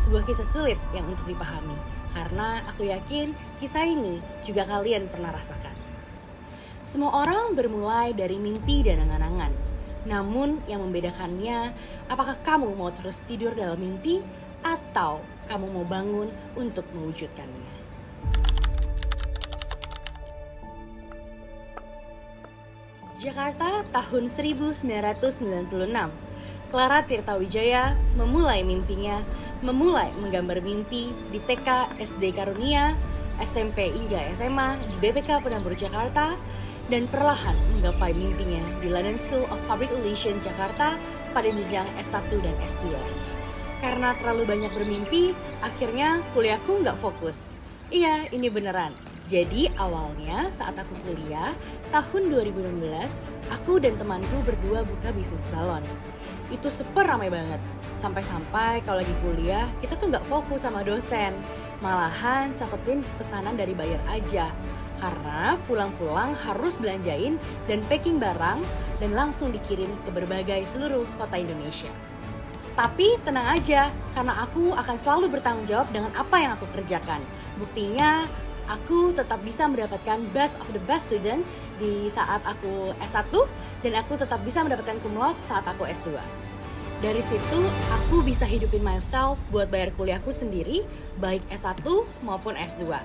sebuah kisah sulit yang untuk dipahami, karena aku yakin kisah ini juga kalian pernah rasakan. Semua orang bermulai dari mimpi dan angan-angan. Namun yang membedakannya, apakah kamu mau terus tidur dalam mimpi atau kamu mau bangun untuk mewujudkannya. Jakarta tahun 1996. Clara Tirta Wijaya memulai mimpinya, memulai menggambar mimpi di TK, SD Karunia, SMP hingga SMA di BPK Penambur Jakarta, dan perlahan menggapai mimpinya di London School of Public Relations Jakarta pada jenjang S1 dan S2. Karena terlalu banyak bermimpi, akhirnya kuliahku nggak fokus. Iya, ini beneran. Jadi awalnya saat aku kuliah, tahun 2016, aku dan temanku berdua buka bisnis balon. Itu super ramai banget. Sampai-sampai kalau lagi kuliah, kita tuh nggak fokus sama dosen. Malahan catetin pesanan dari buyer aja. Karena pulang-pulang harus belanjain dan packing barang dan langsung dikirim ke berbagai seluruh kota Indonesia. Tapi tenang aja, karena aku akan selalu bertanggung jawab dengan apa yang aku kerjakan. Buktinya, aku tetap bisa mendapatkan best of the best student di saat aku S1 dan aku tetap bisa mendapatkan cum laude saat aku S2. Dari situ, aku bisa hidupin myself buat bayar kuliahku sendiri, baik S1 maupun S2.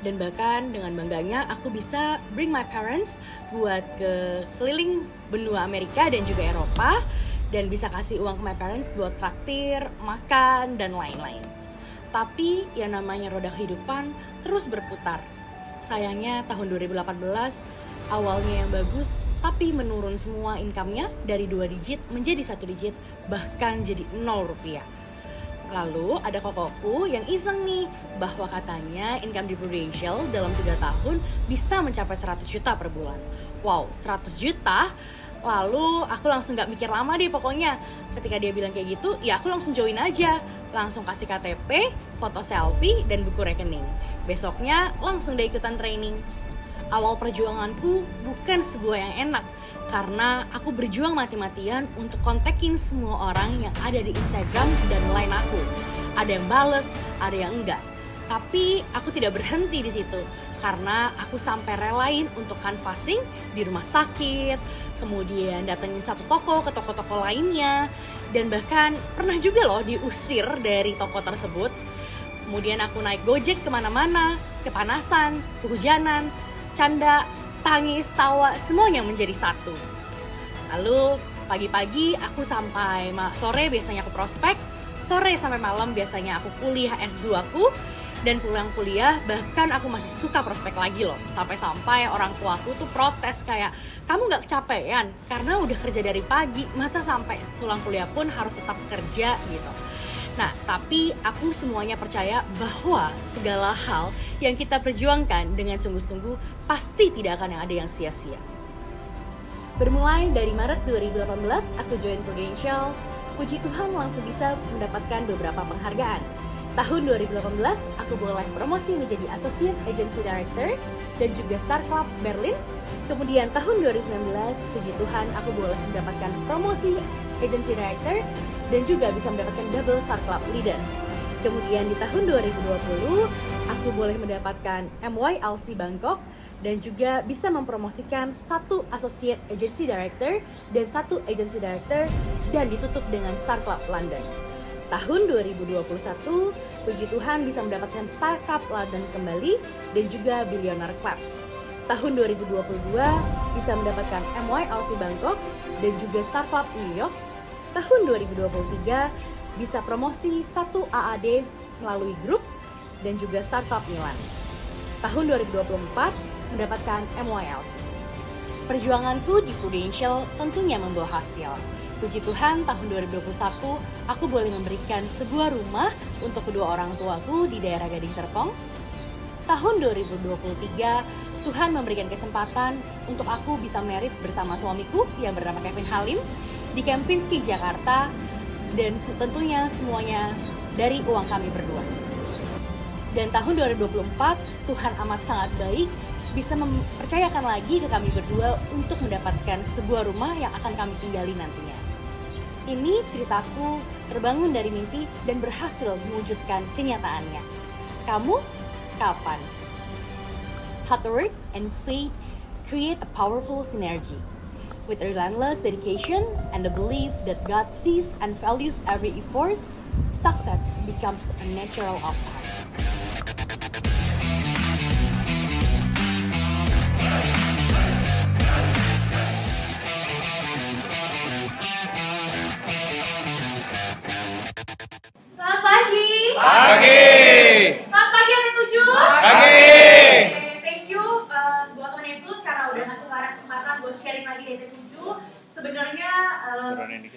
Dan bahkan dengan bangganya aku bisa bring my parents buat ke keliling benua Amerika dan juga Eropa, dan bisa kasih uang ke my parents buat traktir, makan, dan lain-lain. Tapi yang namanya roda kehidupan terus berputar. Sayangnya tahun 2018 awalnya yang bagus, tapi menurun semua income-nya dari 2 digit menjadi 1 digit, bahkan jadi 0 rupiah. Lalu ada kokoku yang iseng nih, bahwa katanya income di Prudential dalam 3 tahun bisa mencapai 100 juta per bulan. Wow, 100 juta? Lalu aku langsung gak mikir lama deh pokoknya. Ketika dia bilang kayak gitu, ya aku langsung join aja. Langsung kasih KTP, foto selfie, dan buku rekening. Besoknya langsung deh ikutan training. Awal perjuanganku bukan sebuah yang enak, karena aku berjuang mati-matian untuk kontakin semua orang yang ada di Instagram dan line aku. Ada yang bales, ada yang enggak. Tapi aku tidak berhenti di situ, karena aku sampai relain untuk canvassing di rumah sakit, kemudian datengin satu toko ke toko-toko lainnya, dan bahkan pernah juga loh diusir dari toko tersebut. Kemudian aku naik Gojek kemana-mana, kepanasan, kehujanan, canda, tangis, tawa, semuanya menjadi satu. Lalu pagi-pagi aku sampai sore biasanya aku prospek, sore sampai malam biasanya aku kuliah S2 aku, dan pulang kuliah bahkan aku masih suka prospek lagi loh. Sampai-sampai orang tua aku tuh protes kayak, kamu gak kecapean? Karena udah kerja dari pagi, masa sampai pulang kuliah pun harus tetap kerja gitu. Nah, tapi aku semuanya percaya bahwa segala hal yang kita perjuangkan dengan sungguh-sungguh pasti tidak akan ada yang sia-sia. Bermulai dari Maret 2018, aku join Prudential. Puji Tuhan langsung bisa mendapatkan beberapa penghargaan. Tahun 2018, aku boleh promosi menjadi Associate Agency Director dan juga Star Club Berlin. Kemudian tahun 2019, puji Tuhan aku boleh mendapatkan promosi Agency Director dan juga bisa mendapatkan Double Star Club Leader. Kemudian di tahun 2020, aku boleh mendapatkan MYLC Bangkok dan juga bisa mempromosikan 1 Associate Agency Director dan 1 Agency Director dan ditutup dengan Star Club London. Tahun 2021, puji Tuhan bisa mendapatkan Star Club London kembali dan juga Billionaire Club. Tahun 2022 bisa mendapatkan MYLC Bangkok dan juga Star Club New York. Tahun 2023 bisa promosi 1 AAD melalui grup dan juga Star Club Milan. Tahun 2024 mendapatkan MYLC. Perjuanganku di Prudential tentunya membawa hasil. Puji Tuhan, tahun 2021 aku boleh memberikan sebuah rumah untuk kedua orang tuaku di daerah Gading Serpong. Tahun 2023, Tuhan memberikan kesempatan untuk aku bisa merit bersama suamiku yang bernama Kevin Halim di Kempinski, Jakarta, dan tentunya semuanya dari uang kami berdua. Dan tahun 2024, Tuhan amat sangat baik bisa mempercayakan lagi ke kami berdua untuk mendapatkan sebuah rumah yang akan kami tinggali nantinya. Ini ceritaku terbangun dari mimpi dan berhasil mewujudkan kenyataannya. Kamu kapan? Hard work and faith create a powerful synergy. With relentless dedication and the belief that God sees and values every effort, success becomes a natural outcome. Selamat pagi. Pagi. Selamat pagi Anak 7. Pagi. Thank you buat Tuhan Yesus karena udah ngasih Clara kesempatan buat sharing lagi di Anak 7. Sebenarnya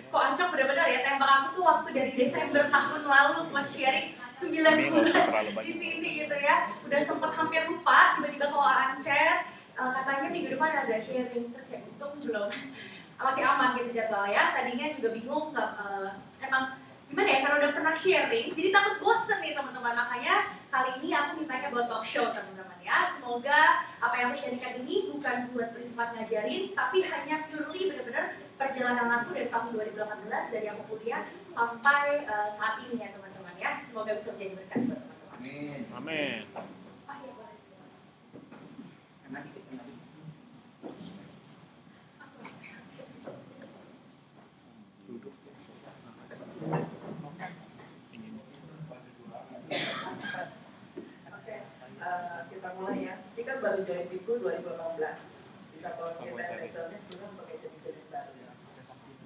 kok Ancok benar-benar ya tembak aku tuh waktu dari Desember tahun lalu buat sharing 9 bulan di sini gitu ya. Udah sempat hampir lupa, tiba-tiba kalau Ancet katanya minggu depan ada sharing, terus ya untung belum masih aman gitu jadwalnya. Tadinya juga bingung emang gimana ya, karena udah pernah sharing, jadi takut bosen nih teman-teman. Makanya kali ini aku mintanya buat talk show teman-teman ya. Semoga apa yang aku sharingkan ini bukan buat bersifat ngajarin, tapi hanya purely benar-benar perjalanan aku dari tahun 2018, dari aku kuliah sampai saat ini ya teman-teman ya. Semoga bisa menjadi berkat buat teman-teman. Amin. Amin. Ah, ya, boleh. Kita mulai ya. Cici kan baru join Bipu 2018. Bisa tolong ceritain backgroundnya sebelum untuk agent-agent baru ya.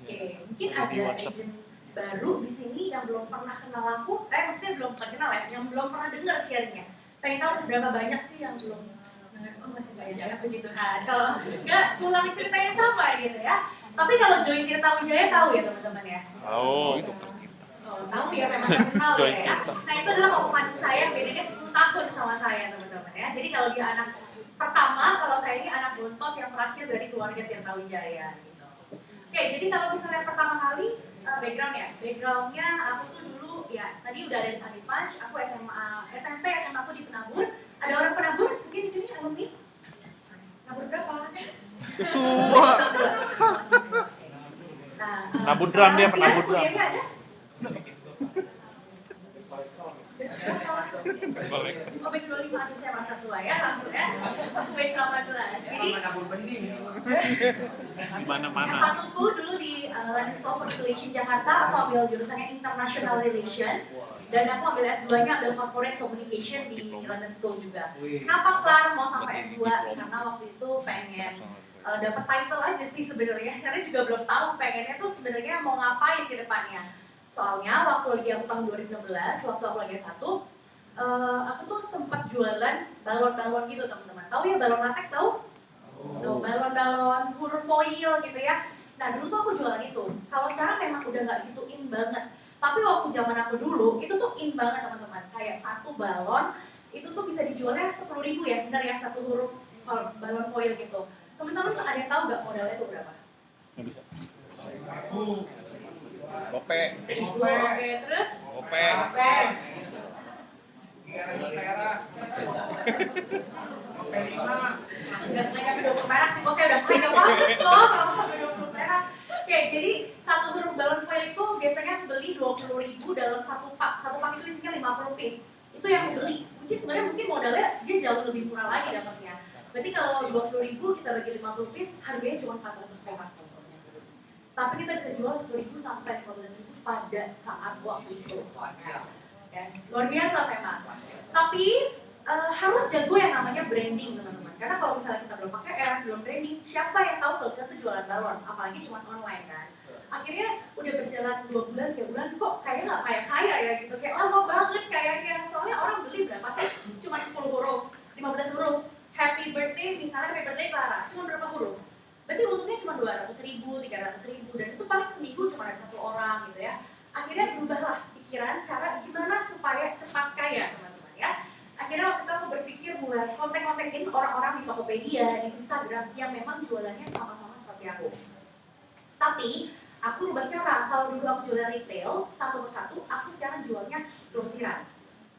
Oke, mungkin ada agent baru di sini yang belum pernah kenal aku, maksudnya belum kenal ya, yang belum pernah dengar sharingnya. Pengen tahu seberapa banyak sih yang belum masih banyak ya, puji Tuhan. Kalau nggak pulang cerita yang sama gitu ya. Tapi kalau join Tirta Wijaya tahu ya teman-teman ya. Oh, itu Oh, tahu ya, memang tahu ya. Nah itu adalah omongan saya yang bedanya 10 tahun sama saya teman-teman ya. Jadi kalau dia anak pertama, kalau saya ini anak bontot yang terakhir dari keluarga Tirta Wijaya gitu. Oke, jadi kalau misalnya pertama kali backgroundnya aku tuh dulu ya tadi udah ada di Sandi Punch. Aku SMP SMA aku di Penabur. Ada orang Penabur mungkin di sini alumni? Penabur berapa? Semua. Nah, Penabur drum dia, sekarang penabur drum. kuliahnya ada? Oh, batch 25, aduh saya merasa tua ya langsung ya. Batch 18. Jadi Di mana-mana. S1 ku dulu di London School of Relation Jakarta. Aku ambil jurusannya International Relation. Dan aku ambil S2-nya ambil Corporate Communication di London School juga. Kenapa Clara mau sampai S2? Karena waktu itu pengen dapat title aja sih sebenarnya. Karena juga belum tahu pengennya tuh sebenarnya mau ngapain ke depannya. Soalnya waktu lagi aku tahun 2016, waktu aku lagi S1, aku tuh sempat jualan balon-balon gitu teman-teman. Tahu ya balon latex tahu? Tuh, balon-balon huruf foil gitu ya. Nah dulu tuh aku jualan itu. Kalau sekarang memang udah nggak gitu in banget. Tapi waktu zaman aku dulu itu tuh in banget teman-teman. Kayak satu balon itu tuh bisa dijualnya 10.000 ya, benar ya, satu huruf balon foil gitu. Teman-teman ada yang tahu nggak modalnya itu berapa? Nggak bisa. Gope. Oke, terus? Gope. Oke. Udah nyampe 20 perak sih, kok saya udah kaya banget loh kalau sampai 20 perak. Oke, jadi satu huruf balon foil itu biasanya beli 20.000 dalam satu pak. Satu pak itu isinya 50 piece. Itu yang beli. Which is sebenarnya mungkin modalnya dia jauh lebih murah lagi dapatnya. Berarti kalau 20.000 kita bagi 50 piece, harganya cuma 400 perak. Tapi kita bisa jual 10.000 sampai 15.000 pada saat waktu itu. Ya, luar biasa memang. Tapi harus jago yang namanya branding teman-teman. Karena kalau misalnya kita belum pakai belum branding, siapa yang tahu kalau kita tuh jualan balon? Apalagi cuma online kan. Akhirnya udah berjalan 2 bulan, 3 bulan, kok kayaknya nggak kaya-kaya ya gitu. Kayak lama banget kayaknya. Soalnya orang beli berapa sih? Cuma 10 huruf, 15 huruf. Happy birthday, misalnya happy birthday Clara, cuma berapa huruf? Berarti untungnya cuma 200.000, 300.000, dan itu paling seminggu cuma ada 1 orang gitu ya. Akhirnya berubahlah pikiran cara gimana supaya cepat kaya teman-teman ya. Akhirnya waktu itu aku berpikir buat konten-kontenin orang-orang di Tokopedia, di Instagram yang memang jualannya sama-sama seperti aku. Tapi aku rubah cara. Kalau dulu aku jualan retail satu persatu, aku sekarang jualnya grosiran.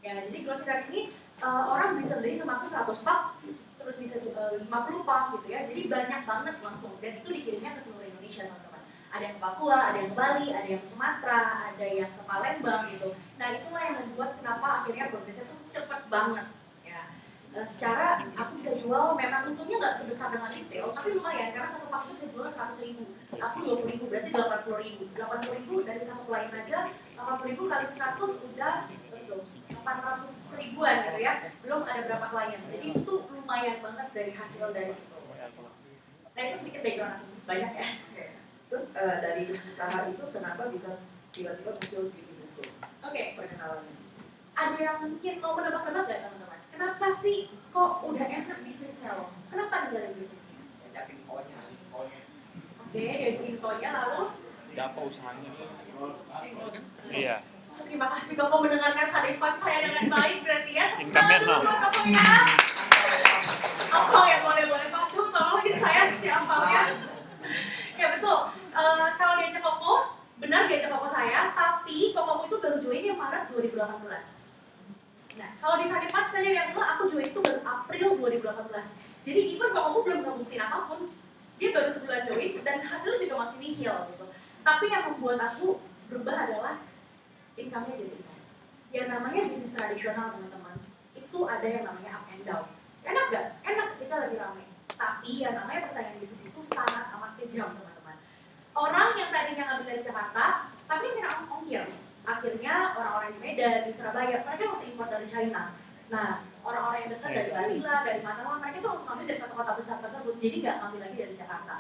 Ya, jadi grosiran ini orang bisa beli sama aku 100 pak, terus bisa 50 pak gitu ya. Jadi banyak banget langsung, dan itu dikirimnya ke seluruh Indonesia teman-teman. Ada yang ke Papua, ada yang ke Bali, ada yang ke Sumatera, ada yang ke Palembang gitu. Nah itulah yang membuat kenapa akhirnya progresnya tuh cepet banget ya. Secara aku bisa jual, memang untungnya nggak sebesar dengan retail, tapi lumayan karena satu paket itu bisa jual 100.000, aku 20.000, berarti 80.000. 80.000 dari satu klien aja, 80.000 kali 100 udah betul 800 ribuan gitu ya. Belum ada berapa klien, jadi itu tuh lumayan banget dari hasil dari situ. Nah itu sedikit background aku sih, banyak ya. Oke. Terus dari usaha itu kenapa bisa tiba-tiba muncul di bisnis school? Oke, Perkenalannya. ada yang mungkin mau menebak-nebak gak teman-teman? Kenapa sih kok udah enak bisnisnya loh? Kenapa ninggalin bisnisnya? Oke, diajakin konya lalu Apa usahanya? Iya. terima kasih Koko mendengarkan sadepan saya dengan baik berarti ya. Income-nya nol. Koko ya. Apa ya boleh Pak Cum tolongin saya si ampalnya. Ya betul. Kalau diajak Koko, benar diajak Koko saya, tapi Koko itu baru join yang Maret 2018. Nah, kalau di Sakit Punch tadi yang bilang aku join itu baru April 2018. Jadi even Koko belum ngebuktiin apapun, dia baru sebulan join dan hasilnya juga masih nihil gitu. Tapi yang membuat aku berubah adalah income-nya jadi nol. Yang namanya bisnis tradisional teman-teman, itu ada yang namanya up and down. Enak gak? Enak ketika lagi rame. Tapi yang namanya persaingan bisnis itu sangat amat kejam teman-teman. Orang yang tadinya ngambil dari Jakarta, tapi kena ongkir. Akhirnya orang-orang di Medan, di Surabaya, mereka langsung import dari China. Nah, orang-orang yang dekat dari Bali lah, dari mana lah, mereka tuh langsung ambil dari kota-kota besar tersebut. Jadi nggak ngambil lagi dari Jakarta.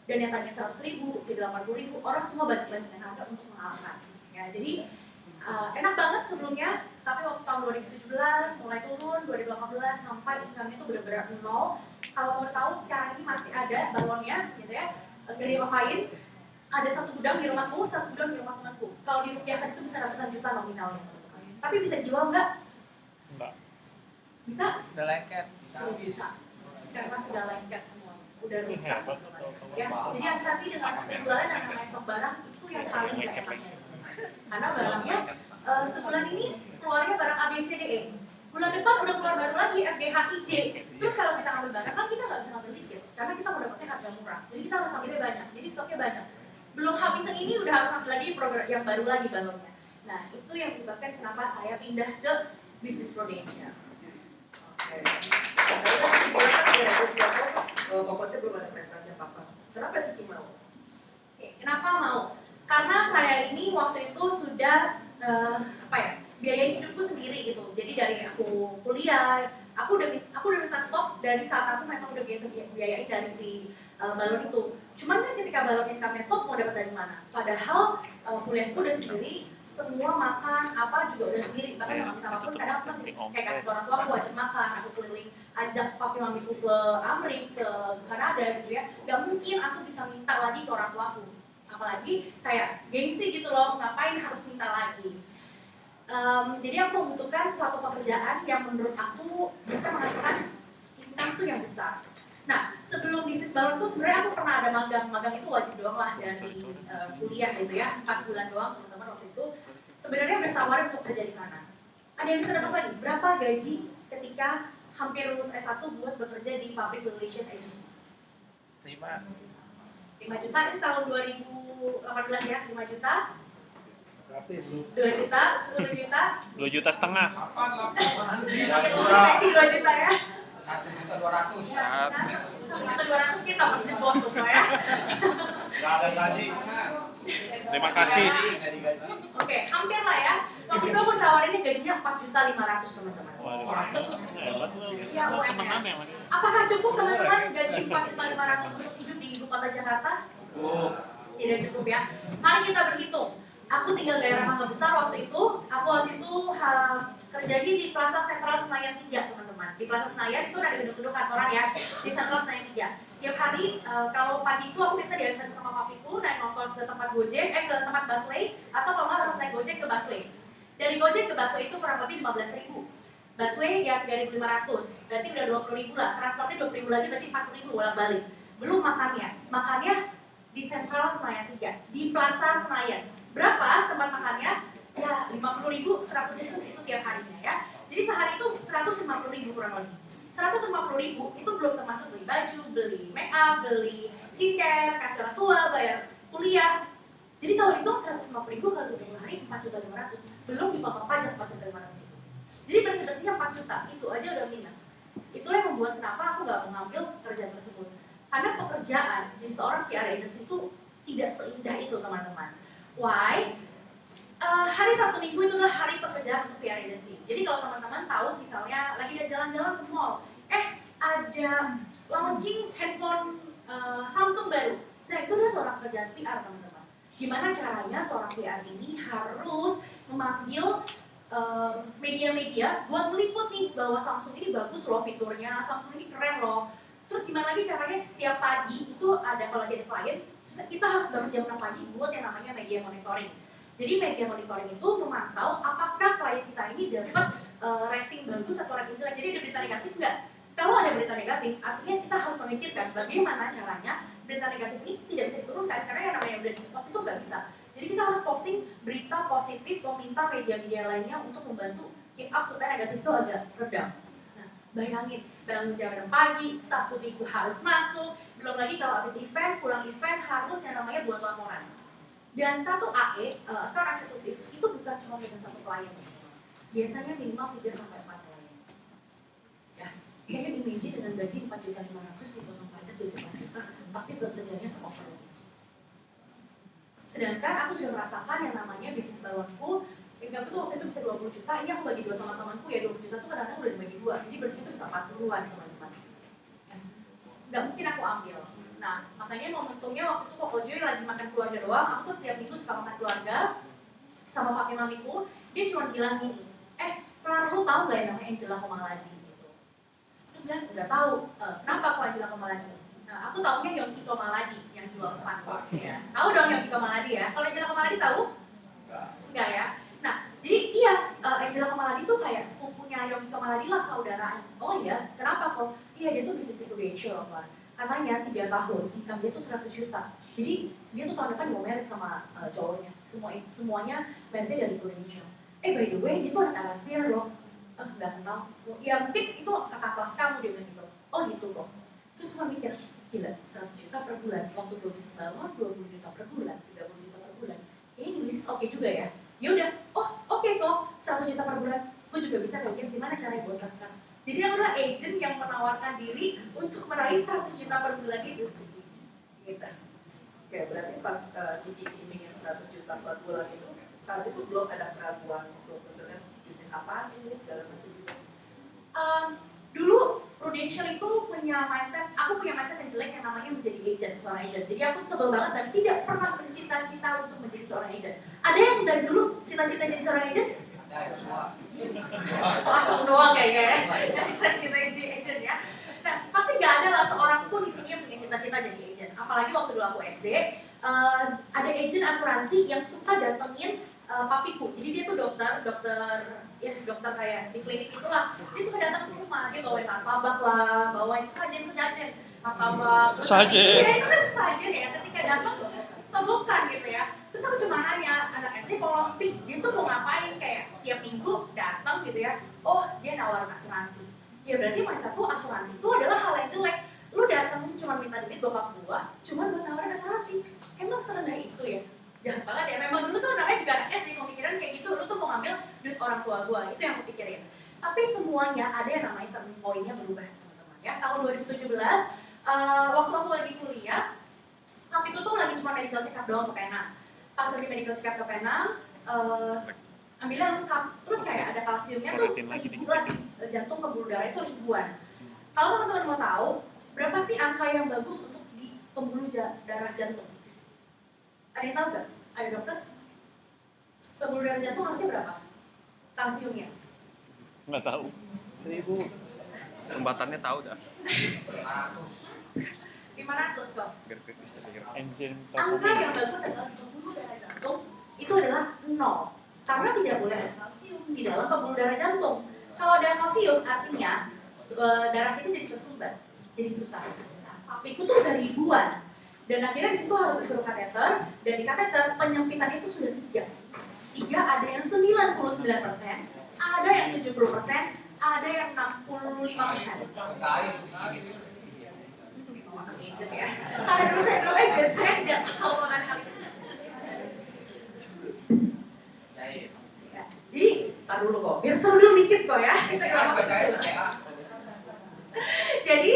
Dan yang tadinya 100.000, jadi 80.000, orang semua banding-bandingkan harga untuk mengalahkan. Ya, jadi enak banget sebelumnya, tapi waktu tahun 2017 mulai turun, 2018 sampai income-nya tuh benar-benar nol. Kalau mau tahu sekarang ini masih ada balonnya, gitu ya, dari ngapain? Ada satu gudang di rumahku, satu gudang di rumah temanku. Kalau dirupiahkan itu bisa ratusan juta nominalnya. Tapi bisa dijual nggak? Enggak. Bisa? Udah lengket. Tidak bisa. Karena sudah lengket semua. Udah rusak. Hebat. Ya, jadi hati-hati dengan penjualan yang namanya stok barang itu yang paling nggak enak. Karena barangnya sebulan ini keluarnya barang A, B, C, D, E. Bulan depan udah keluar baru lagi F, G, H, I, J. Terus kalau kita ngambil barang kan kita nggak bisa ngambil dikit. Karena kita mau dapetnya harga murah. Jadi kita harus ambilnya banyak. Jadi stoknya banyak. Belum habis yang ini udah harus ambil lagi program yang baru lagi balonnya. Nah itu yang menyebabkan kenapa saya pindah ke bisnis production. Oke. Nah, tadi kan Cici bilang kan ada pokoknya belum ada prestasi apa-apa. Kenapa Cici mau? Oke, kenapa mau? Karena saya ini waktu itu sudah biayain hidupku sendiri gitu. Jadi dari aku kuliah, aku udah minta stop dari saat aku memang udah biasa biayain dari si balon itu. Cuman kan ketika balon income-nya stop mau dapat dari mana? Padahal kuliahku udah sendiri, semua makan apa juga udah sendiri. Bahkan nggak minta apapun, kadang aku masih kayak kasih ke orang tua aku ajak makan, aku keliling, ajak papi mamiku ke Amerika, ke Kanada gitu ya. Gak mungkin aku bisa minta lagi ke orang tua aku. Apalagi kayak gengsi gitu loh, ngapain harus minta lagi. Jadi aku membutuhkan suatu pekerjaan yang menurut aku bisa menghasilkan income tuh yang besar. Nah, sebelum bisnis balon tuh sebenarnya aku pernah ada magang. Magang itu wajib doang lah dari kuliah gitu ya, 4 bulan doang teman-teman waktu itu. Sebenarnya udah tawarin untuk kerja di sana. Ada yang bisa dapat lagi, berapa gaji ketika hampir lulus S1 buat bekerja di Public Relation Agency? 5 juta, itu tahun 2018 ya, 5 juta. Gratis. 2 juta, 10 juta. 2,5 juta. Gaji 2 juta ya. 1.200.000. 1.200.000 kita menjebot tuh ya. Gak ada gaji. Terima kasih. Oke, hampir lah ya. Waktu itu aku tawarinnya gajinya 4.500.000 teman-teman. Hebat loh. Iya, Temenan ya, Mas? Apakah cukup teman-teman gaji 4.500.000 untuk hidup di ibu kota Jakarta? Tidak cukup ya. Mari kita berhitung. Aku tinggal daerah Mangga Besar waktu itu. Aku waktu itu kerjanya di Plaza Sentral Senayan 3 teman-teman. Di Plaza Senayan itu ada gedung-gedung kantoran ya. Di Sentral Senayan 3. Tiap hari kalau pagi itu aku bisa diantar sama papiku naik motor ke tempat Gojek, ke tempat busway, atau kalau nggak harus naik Gojek ke busway. Dari Gojek ke busway itu kurang lebih 15.000. Busway ya 3.500, berarti udah 20.000 lah. Transportnya 20.000 lagi, berarti 40.000 bolak-balik. Belum makannya. Makannya di Sentral Senayan 3, di Plaza Senayan. Berapa tempat makannya? Ya 50.000, 100.000 itu tiap harinya ya. Jadi sehari itu 150.000 kurang lebih. 150.000 itu belum termasuk beli baju, beli make up, beli skincare, kasih orang tua, bayar kuliah. Jadi kalau itu 150.000 kali 30 hari 4.500.000, belum dipotong pajak 4.500.000 itu. Jadi bersih-bersihnya 4 juta, itu aja udah minus. Itulah yang membuat kenapa aku nggak mengambil pekerjaan tersebut. Karena pekerjaan jadi seorang PR agency itu tidak seindah itu teman-teman. Why? Hari Sabtu Minggu itu adalah hari pekerjaan untuk PR agency. Jadi kalau teman-teman tahu misalnya lagi ada jalan-jalan ke mall, ada launching handphone Samsung baru. Nah itu adalah seorang pekerjaan PR teman-teman. Gimana caranya seorang PR ini harus memanggil media-media buat meliput nih bahwa Samsung ini bagus loh fiturnya, Samsung ini keren loh. Terus gimana lagi caranya setiap pagi itu ada kalau ada klien, kita harus bangun jam 6 pagi buat yang namanya media monitoring. Jadi media monitoring itu memantau apakah klien kita ini dapat rating bagus atau rating jelek. Jadi ada berita negatif nggak? Kalau ada berita negatif, artinya kita harus memikirkan bagaimana caranya berita negatif ini tidak bisa diturunkan karena yang namanya udah di-post itu nggak bisa. Jadi kita harus posting berita positif, meminta media-media lainnya untuk membantu keep up supaya negatif itu agak redam. Nah, bayangin, bangun jam 6 pagi, Sabtu Minggu harus masuk, belum lagi kalau habis event, pulang event harus yang namanya buat laporan. Dan satu AE, account eksekutif, itu bukan cuma dengan satu klien. Biasanya minimal 3-4 klien. Ya, kayaknya imagine dengan gaji 4.500.000 dipotong pajak dari 4 juta, tapi bekerjanya se-overload. Sedangkan aku sudah merasakan yang namanya bisnis balonku, income tuh waktu itu bisa 20 juta, ini aku bagi 2 sama temanku ya, 20 juta tuh kadang-kadang udah dibagi 2, jadi bersih itu bisa 40-an teman-teman. Nggak mungkin aku ambil. Nah, makanya momentumnya waktu itu Koko Joy lagi makan keluarga doang, aku tuh setiap minggu suka makan keluarga sama pakai mamiku, dia cuma bilang gini, Clara lu tahu nggak yang namanya Angela Komaladi gitu. Terus dia nggak tahu, kenapa aku Angela Komaladi? Nah, aku taunya Yongki Komaladi yang jual sepatu. Ya. Tahu dong Yongki Komaladi ya? Kalau Angela Komaladi tahu? Enggak ya? Nah, jadi iya, Angela Komaladi tuh kayak sepupunya Yongki Komaladi lah, saudaraan. Oh iya, kenapa kok? Iya, dia tuh bisnis di Prudential, Pak. Katanya 3 tahun, income dia tuh 100 juta. Jadi dia tuh tahun depan mau married sama cowoknya. Semuanya meritnya dari Prudential. By the way, dia tuh anak LSPR loh. Nggak kenal. Ya mungkin itu kakak kelas kamu, dia bilang gitu. Oh gitu kok. Terus gue mikir, gila, 100 juta per bulan. Waktu gue bisnis baru, 20 juta per bulan, 30 juta per bulan. Ini bisnis oke juga ya. Ya udah, oke kok, 100 juta per bulan. Gue juga bisa kayak gini, gimana caranya buat daftar? Jadi aku adalah agent yang menawarkan diri untuk meraih 100 juta per bulan itu. Gitu. Oke, berarti pas Cici iming yang 100 juta per bulan itu, saat itu belum ada keraguan untuk misalnya bisnis apa ini segala macam gitu. Dulu Prudential itu punya mindset, aku punya mindset yang jelek yang namanya menjadi agent, seorang agent. Jadi aku sebel banget dan tidak pernah bercita-cita untuk menjadi seorang agent. Ada yang dari dulu cita-cita jadi seorang agent? Ada semua. Oh, acung doang kayaknya ya, cita-cita jadi agent ya. Nah, pasti nggak ada lah seorang pun di sini yang punya cita-cita jadi agent. Apalagi waktu dulu aku SD, ada agent asuransi yang suka datengin papiku. Jadi dia tuh dokter kayak di klinik itulah. Dia suka datang ke rumah, dia bawain martabak lah, bawain sajen, martabak. Iya itu kan sajen ya, ketika datang sogokan gitu ya. Terus aku cuma nanya, anak SD polos pik, dia tuh mau ngapain kayak tiap minggu datang gitu ya. Oh dia nawarin asuransi. Ya berarti mindsetku asuransi itu adalah hal yang jelek. Lu datang cuma minta duit bokap gua, cuma buat nawarin asuransi. Emang serendah itu ya? Jahat banget ya, memang dulu tuh namanya juga anak SD pemikiran kayak gitu, lu tuh mau ngambil duit orang tua gua, itu yang aku pikirin. Tapi semuanya ada yang namanya turning point-nya berubah teman-teman ya. Tahun 2017, waktu aku lagi kuliah, tapi itu tuh lagi cuma medical check up doang ke Penang. Pas lagi medical check up ke Penang, ambilnya lengkap, terus kayak ada kalsiumnya tuh 1000 lagi, jantung pembuluh darah itu ribuan. Kalau teman-teman mau tahu, berapa sih angka yang bagus untuk di pembuluh darah jantung? Ada yang tahu nggak? Ada dokter? Pembuluh darah jantung harusnya berapa? Kalsiumnya? Nggak tahu. 1000. Sembatannya tahu dah. 500 kok. Biar kritis terpikir. Enzim Angka yang bagus adalah pembuluh darah jantung itu adalah 0. Karena tidak boleh ada kalsium di dalam pembuluh darah jantung. Kalau ada kalsium artinya darah kita jadi tersumbat, jadi susah. Tapi itu tuh udah ribuan. Dan akhirnya di situ harus disuruh kateter, dan di kateter penyempitan itu sudah 3. Ada yang 99%, ada yang 70%, ada yang 65%. Agent ya. Karena dulu saya belum agent, saya tidak tahu mengenai hal itu. kok, biar seru dulu dikit kok ya. Kita CA dramatis bacanya dulu. CA. Jadi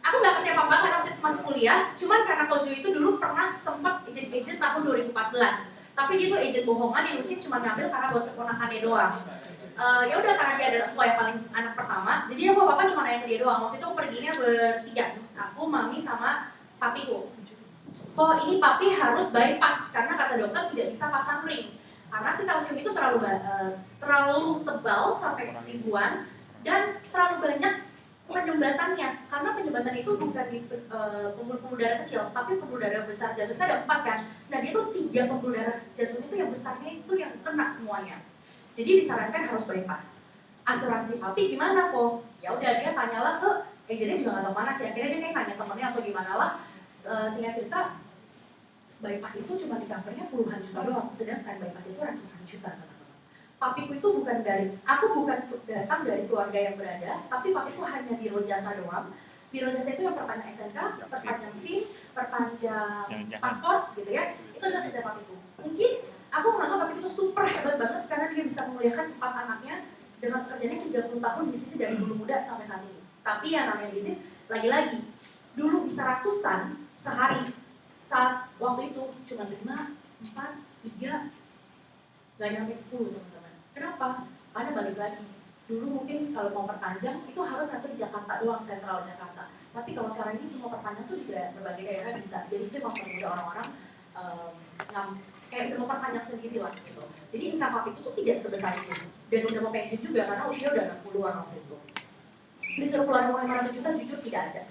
aku nggak ngerti apa-apa karena waktu itu masih kuliah. Cuman karena Kojo itu dulu pernah sempat agent tahun 2014. Tapi dia tuh agent bohongan yang lucu cuma ngambil karena buat keponakannya doang. Ya udah karena dia adalah yang paling anak pertama, jadi aku apa-apa cuma nanya ke dia doang. Waktu itu aku perginya bertiga, aku, mami, sama papiku. Oh ini papi harus bypass karena kata dokter tidak bisa pasang ring karena si kalsium itu terlalu tebal sampai ribuan dan terlalu banyak penyumbatannya karena penyumbatan itu bukan di pembuluh darah kecil tapi pembuluh darah besar jantung ada 4 kan. Nah dia tuh 3 pembuluh darah jantung itu yang besarnya itu yang kena semuanya. Jadi disarankan harus bypass. Asuransi papi gimana kok? Ya udah dia tanyalah ke agennya juga nggak tahu mana sih. Akhirnya dia kayak nanya temennya atau gimana lah. Singkat cerita, bypass itu cuma di covernya puluhan juta doang, sedangkan bypass itu ratusan juta teman-teman. Papiku itu aku bukan datang dari keluarga yang berada, tapi papiku hanya biro jasa doang. Biro jasa itu yang perpanjang SNK, perpanjang SIM, perpanjang paspor gitu ya. Itu adalah kerja papiku. Mungkin aku menganggap papiku itu super hebat banget karena dia bisa memuliakan 4 anaknya dengan pekerjaannya 30 tahun bisnisnya dari dulu muda sampai saat ini. Tapi yang namanya bisnis, lagi-lagi, dulu bisa ratusan sehari, saat waktu itu cuma 5, 4, 3, gak nyampe 10 teman-teman. Kenapa? Karena balik lagi, dulu mungkin kalau mau perpanjang itu harus satu di Jakarta doang, sentral Jakarta. Tapi kalau sekarang ini semua perpanjang tuh di berbagai daerah bisa. Jadi itu emang mempermudah orang-orang kayak udah mau perpanjang sendiri lah gitu. Jadi income papi itu tuh tidak sebesar itu. Dan udah mau pensiun juga karena usia udah 60-an waktu itu. Disuruh keluar uang 500 juta jujur tidak ada.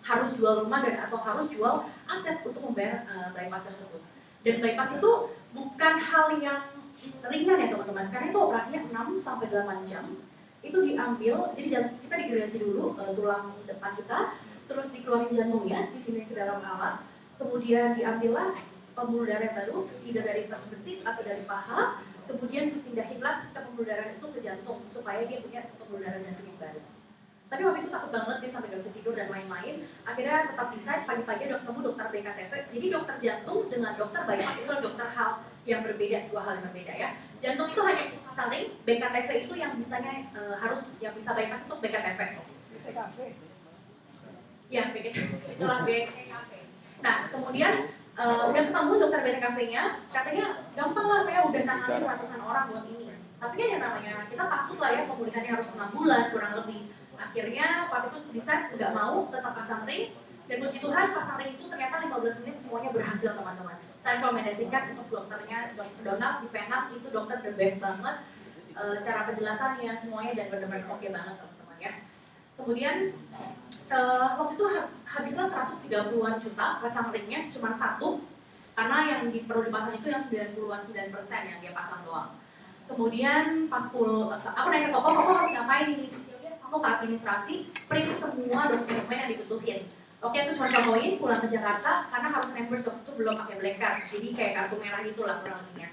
Harus jual rumah dan atau harus jual aset untuk membayar bypass tersebut. Dan bypass itu bukan hal yang ringan ya teman-teman, karena itu operasinya 6 sampai 8 jam. Itu diambil, jadi kita digergaji dulu tulang depan kita, terus dikeluarin jantungnya, dipindahin ke dalam alat, kemudian diambillah pembuluh darah baru, tidak dari betis atau dari paha, kemudian dipindahinlah ke pembuluh darah itu ke jantung supaya dia punya pembuluh darah jantung yang baru. Tapi waktu itu takut banget, dia sampai gak bisa tidur dan lain-lain. Akhirnya tetap decide, pagi-pagi ada ketemu dokter BKTV. Jadi dokter jantung dengan dokter bypass itu dokter hal yang berbeda, 2 hal yang berbeda ya. Jantung itu hanya pasang ring, BKTV itu yang bisanya harus yang bisa bypass itu BKTV. BKTV. Ya, BKTV. Itulah BKTV. Nah, kemudian udah ketemu dokter BKTV-nya, katanya gampang lah saya udah nanganin ratusan orang buat ini. Tapi kan yang namanya kita takut lah ya pemulihannya harus 6 bulan kurang lebih. Akhirnya papi tuh decide nggak mau tetap pasang ring dan puji Tuhan pasang ring itu ternyata 15 menit semuanya berhasil teman-teman. Saya rekomendasikan untuk dokternya Dr. Donald di Penang itu dokter the best banget, cara penjelasannya semuanya dan benar-benar oke banget teman-teman ya. Kemudian waktu itu habislah 130-an juta pasang ringnya cuma 1 karena yang perlu dipasang itu yang 90% yang dia pasang doang. Kemudian pas aku nanya ke Koko harus ngapain ini? Aku ke administrasi, print semua dokumen yang dibutuhin. Oke, aku cuma contohin pulang ke Jakarta karena harus reimburse waktu itu belum pakai black card, jadi kayak kartu merah gitulah kurang lebihnya.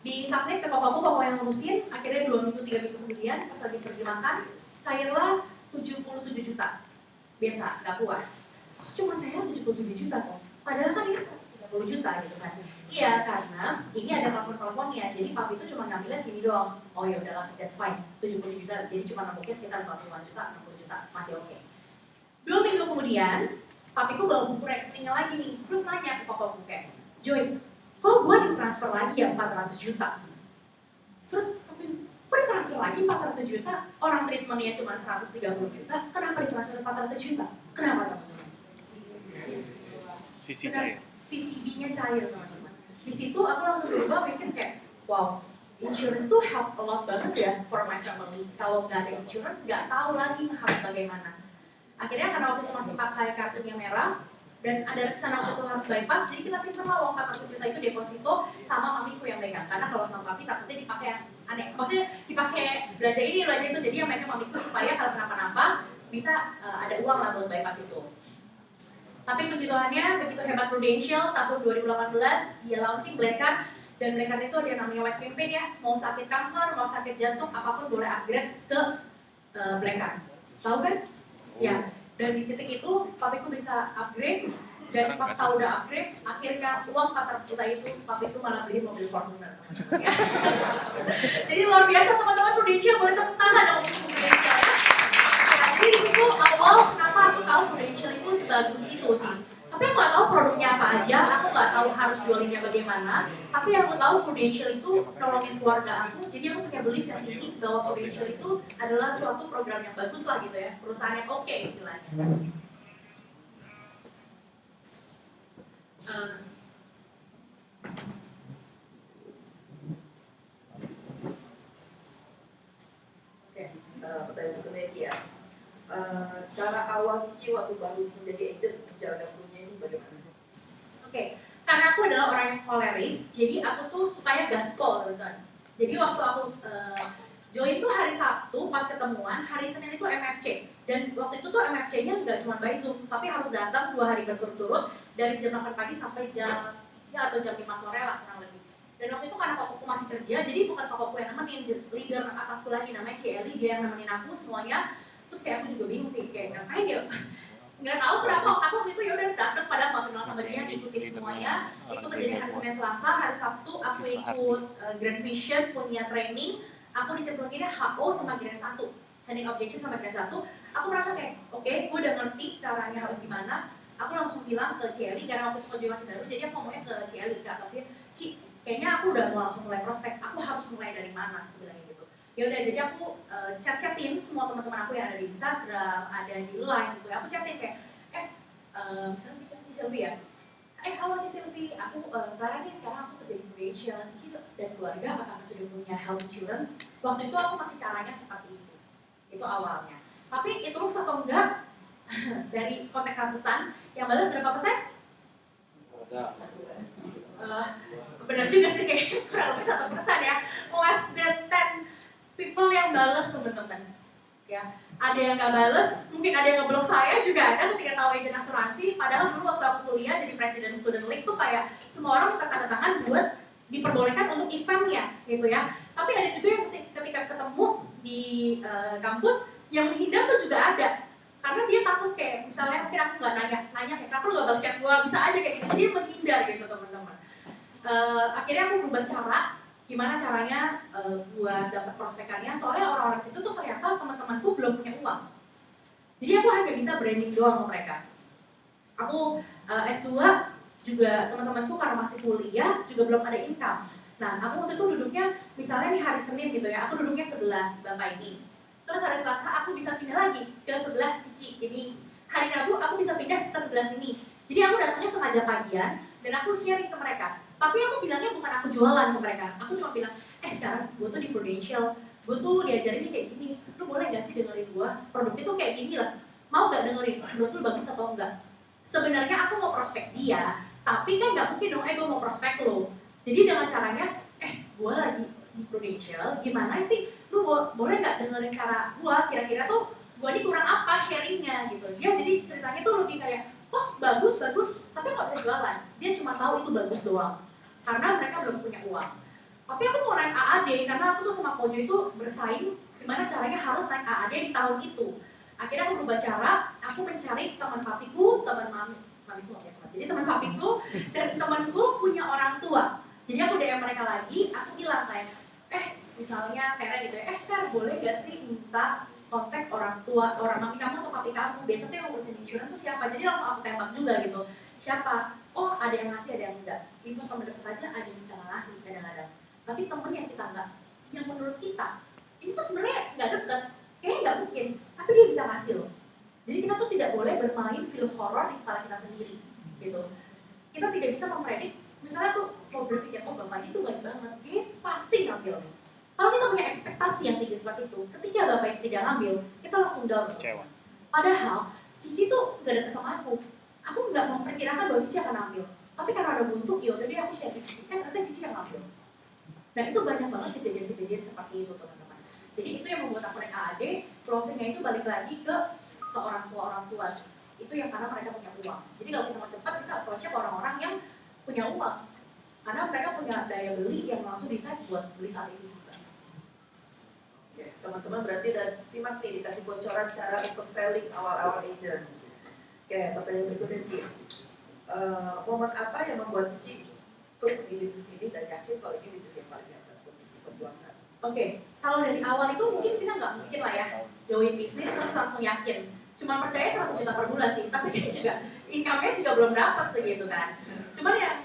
Di submit ke Koko yang ngurusin, akhirnya 2 minggu 3 minggu kemudian pas lagi pergi makan, cairlah 77 juta. Biasa, gak puas. Kok cuma cair 77 juta kok? Padahal kan itu 30 juta gitu kan. Iya, karena ini ada plafon-plafonnya, jadi papi itu cuma ngambilnya segini doang. Oh ya udahlah, that's fine, 70 juta, jadi cuma nambahnya sekitar 50 juta, 60 juta, masih oke. 2 minggu kemudian, papiku bawa buku rekeningnya lagi nih, terus nanya ke kokoku kayak, Joy, kok gue ditransfer lagi ya 400 juta? Terus papi, kok ditransfer lagi 400 juta? Orang treatmentnya cuma 130 juta, kenapa ditransfer 400 juta? Kenapa teman-teman? Sisi cair. CCB-nya cair teman-teman. Di situ aku langsung berubah mikir kayak, wow, insurance tuh helps a lot banget ya for my family. Kalau nggak ada insurance, nggak tahu lagi harus bagaimana. Akhirnya karena waktu itu masih pakai kartunya merah dan ada rencana waktu itu harus bypass, jadi kita simpan lah uang 400 juta itu deposito sama mamiku yang megang. Karena kalau sama papi takutnya dipakai yang aneh. Maksudnya dipakai belanja ini, belanja itu, jadi yang megang mamiku supaya kalau kenapa-napa bisa ada uang lah buat bypass itu. Tapi puji Tuhannya, begitu hebat Prudential, tahun 2018, dia launching Black Card, dan Black Card itu ada yang namanya white campaign ya, mau sakit kanker, mau sakit jantung, apapun boleh upgrade ke Black Card. Tahu kan? Ya, dan di titik itu, papiku bisa upgrade, Dan pas tahu udah upgrade, akhirnya uang 400 juta itu, papi itu malah beli mobil Fortuner. Jadi luar biasa teman-teman Prudential, boleh tepuk tangan dong untuk Prudential ya. Ya, jadi di situ awal kenapa aku tahu Prudential itu sebagus itu, Ci. Tapi aku nggak tahu produknya apa aja, aku nggak tahu harus jualinnya bagaimana. Tapi yang aku tahu Prudential itu nolongin keluarga aku, jadi aku punya belief yang tinggi bahwa Prudential itu adalah suatu program yang bagus lah gitu ya, perusahaan yang oke istilahnya. Pertanyaan berikutnya Ci ya. Cara awal Cici waktu baru menjadi agent menjalankan perunya ini bagaimana? Oke, karena aku adalah orang yang koleris, jadi aku tuh sukanya gaspol teman-teman. Jadi waktu aku join tuh hari Sabtu pas ketemuan, hari Senin itu MFC. Dan waktu itu tuh MFC-nya nggak cuma by Zoom, tapi harus datang 2 hari berturut-turut dari jam 8 pagi sampai jam atau jam 5 sore lah kurang lebih. Dan waktu itu karena kokoku masih kerja, jadi bukan kokoku yang nemenin, leader atasku lagi namanya Celi, dia yang nemenin aku semuanya. Terus kayak aku juga bingung sih, kayak ngapain ya? Nggak tahu kenapa aku waktu itu yaudah datang padahal nggak kenal sama dia, diikutin semuanya. Itu kejadian hari Senin Selasa, hari Sabtu aku ikut Grand Vision punya training, aku dicemplunginnya HO sama Grand 1, handling objection sama Grand 1. Aku merasa kayak, oke, gue udah ngerti caranya harus gimana. Aku langsung bilang ke Celi, karena waktu itu Koji masih baru, jadi aku ngomongnya ke Celi, ke atasnya, Ci, kayaknya aku udah mau langsung mulai prospek, aku harus mulai dari mana? Aku bilangnya gitu. Ya udah, jadi aku chat-chatin semua teman-teman aku yang ada di Instagram, ada di Line gitu. Aku chatin kayak, misalnya Ci Silvi ya, halo Ci Silvi, aku Clara nih sekarang aku kerja di Prudential, Cici dan keluarga apakah sudah punya health insurance? Waktu itu aku masih caranya seperti itu awalnya. Tapi itu terus atau enggak dari kontak ratusan yang balas berapa persen? Benar juga sih kayaknya kurang lebih 1% ya, less than 10 people yang balas teman-teman. Ya, ada yang nggak balas, mungkin ada yang ngeblok saya juga ada ketika tahu agent asuransi. Padahal dulu waktu aku kuliah jadi presiden student league tuh kayak semua orang minta tanda tangan buat diperbolehkan untuk eventnya gitu ya. Tapi ada juga yang ketika ketemu di kampus yang menghindar tuh juga ada. Karena dia takut kayak misalnya mungkin aku nggak nanya kayak kenapa lu nggak balas chat gua, bisa aja kayak gitu. Jadi dia menghindar gitu teman-teman. Akhirnya aku berubah cara, gimana caranya buat dapat prospekannya. Soalnya orang-orang situ tuh ternyata teman-temanku belum punya uang. Jadi aku hanya bisa branding doang sama mereka. Aku S2 juga teman-temanku karena masih kuliah juga belum ada income. Nah aku waktu itu duduknya misalnya di hari Senin gitu ya, aku duduknya sebelah bapak ini. Terus hari Selasa aku bisa pindah lagi ke sebelah Cici ini. Hari Rabu aku bisa pindah ke sebelah sini. Jadi aku datangnya sengaja pagian dan aku sharing ke mereka. Tapi aku bilangnya bukan aku jualan ke mereka. Aku cuma bilang, sekarang gue tuh di Prudential, gue tuh diajarin nih kayak gini. Lu boleh gak sih dengerin gue? Produknya tuh kayak gini lah. Mau gak dengerin? Menurut lu bagus atau enggak? Sebenarnya aku mau prospek dia, tapi kan gak mungkin dong, gue mau prospek lo. Jadi dengan caranya, gue lagi di Prudential, gimana sih? Lu boleh gak dengerin cara gue? Kira-kira tuh gue ini kurang apa sharingnya gitu. Dia jadi ceritanya tuh lebih kayak, bagus, tapi nggak bisa jualan. Dia cuma tahu itu bagus doang. Karena mereka belum punya uang. Tapi aku mau naik AAD, karena aku tuh sama Kojo itu bersaing gimana caranya harus naik AAD di tahun itu. Akhirnya aku berubah cara, aku mencari teman papiku, teman mamiku, jadi teman papiku dan temanku punya orang tua. Jadi aku DM mereka lagi, aku bilang kayak, misalnya kayak gitu ya, Ter, boleh gak sih minta kontak orang tua, orang mami kamu atau papi kamu, biasa tuh yang ngurusin insurance tuh siapa, jadi langsung aku tembak juga gitu, siapa, ada yang ngasih, ada yang enggak, even temen deket aja ada yang bisa ngasih kadang-kadang, tapi temen yang kita enggak, yang menurut kita, ini tuh sebenarnya nggak deket, kayaknya nggak mungkin, tapi dia bisa ngasih loh, jadi kita tuh tidak boleh bermain film horor di kepala kita sendiri, gitu, kita tidak bisa mempredik, misalnya tuh mau berpikir, bapak ini tuh baik banget, pasti ngambil. Kalau kita punya ekspektasi yang tinggi seperti itu, ketika bapak itu tidak ngambil, kita langsung down. Kecewa. Padahal, Cici tuh gak deket sama aku. Aku gak memperkirakan bahwa Cici akan ambil. Tapi karena ada buntu, yaudah deh aku share ke Cici. Ternyata Cici yang ngambil. Nah itu banyak banget kejadian-kejadian seperti itu teman-teman. Jadi itu yang membuat aku naik AAD, closingnya itu balik lagi ke orang tua. Itu yang karena mereka punya uang. Jadi kalau kita mau cepat, kita approach-nya ke orang-orang yang punya uang. Karena mereka punya daya beli yang langsung decide buat beli saat itu juga. Oke, teman-teman berarti udah simak nih, dikasih bocoran cara untuk selling awal-awal agent. Oke, pertanyaan berikutnya Ci. momen apa yang membuat Cici klik di bisnis ini dan yakin kalau ini bisnis yang paling hebat buat Cici perjuangkan? Oke, kalau dari awal itu mungkin kita nggak mungkin lah ya join bisnis terus langsung yakin. Cuma percaya 100 juta per bulan sih, tapi kan juga income-nya juga belum dapat segitu kan. Cuman yang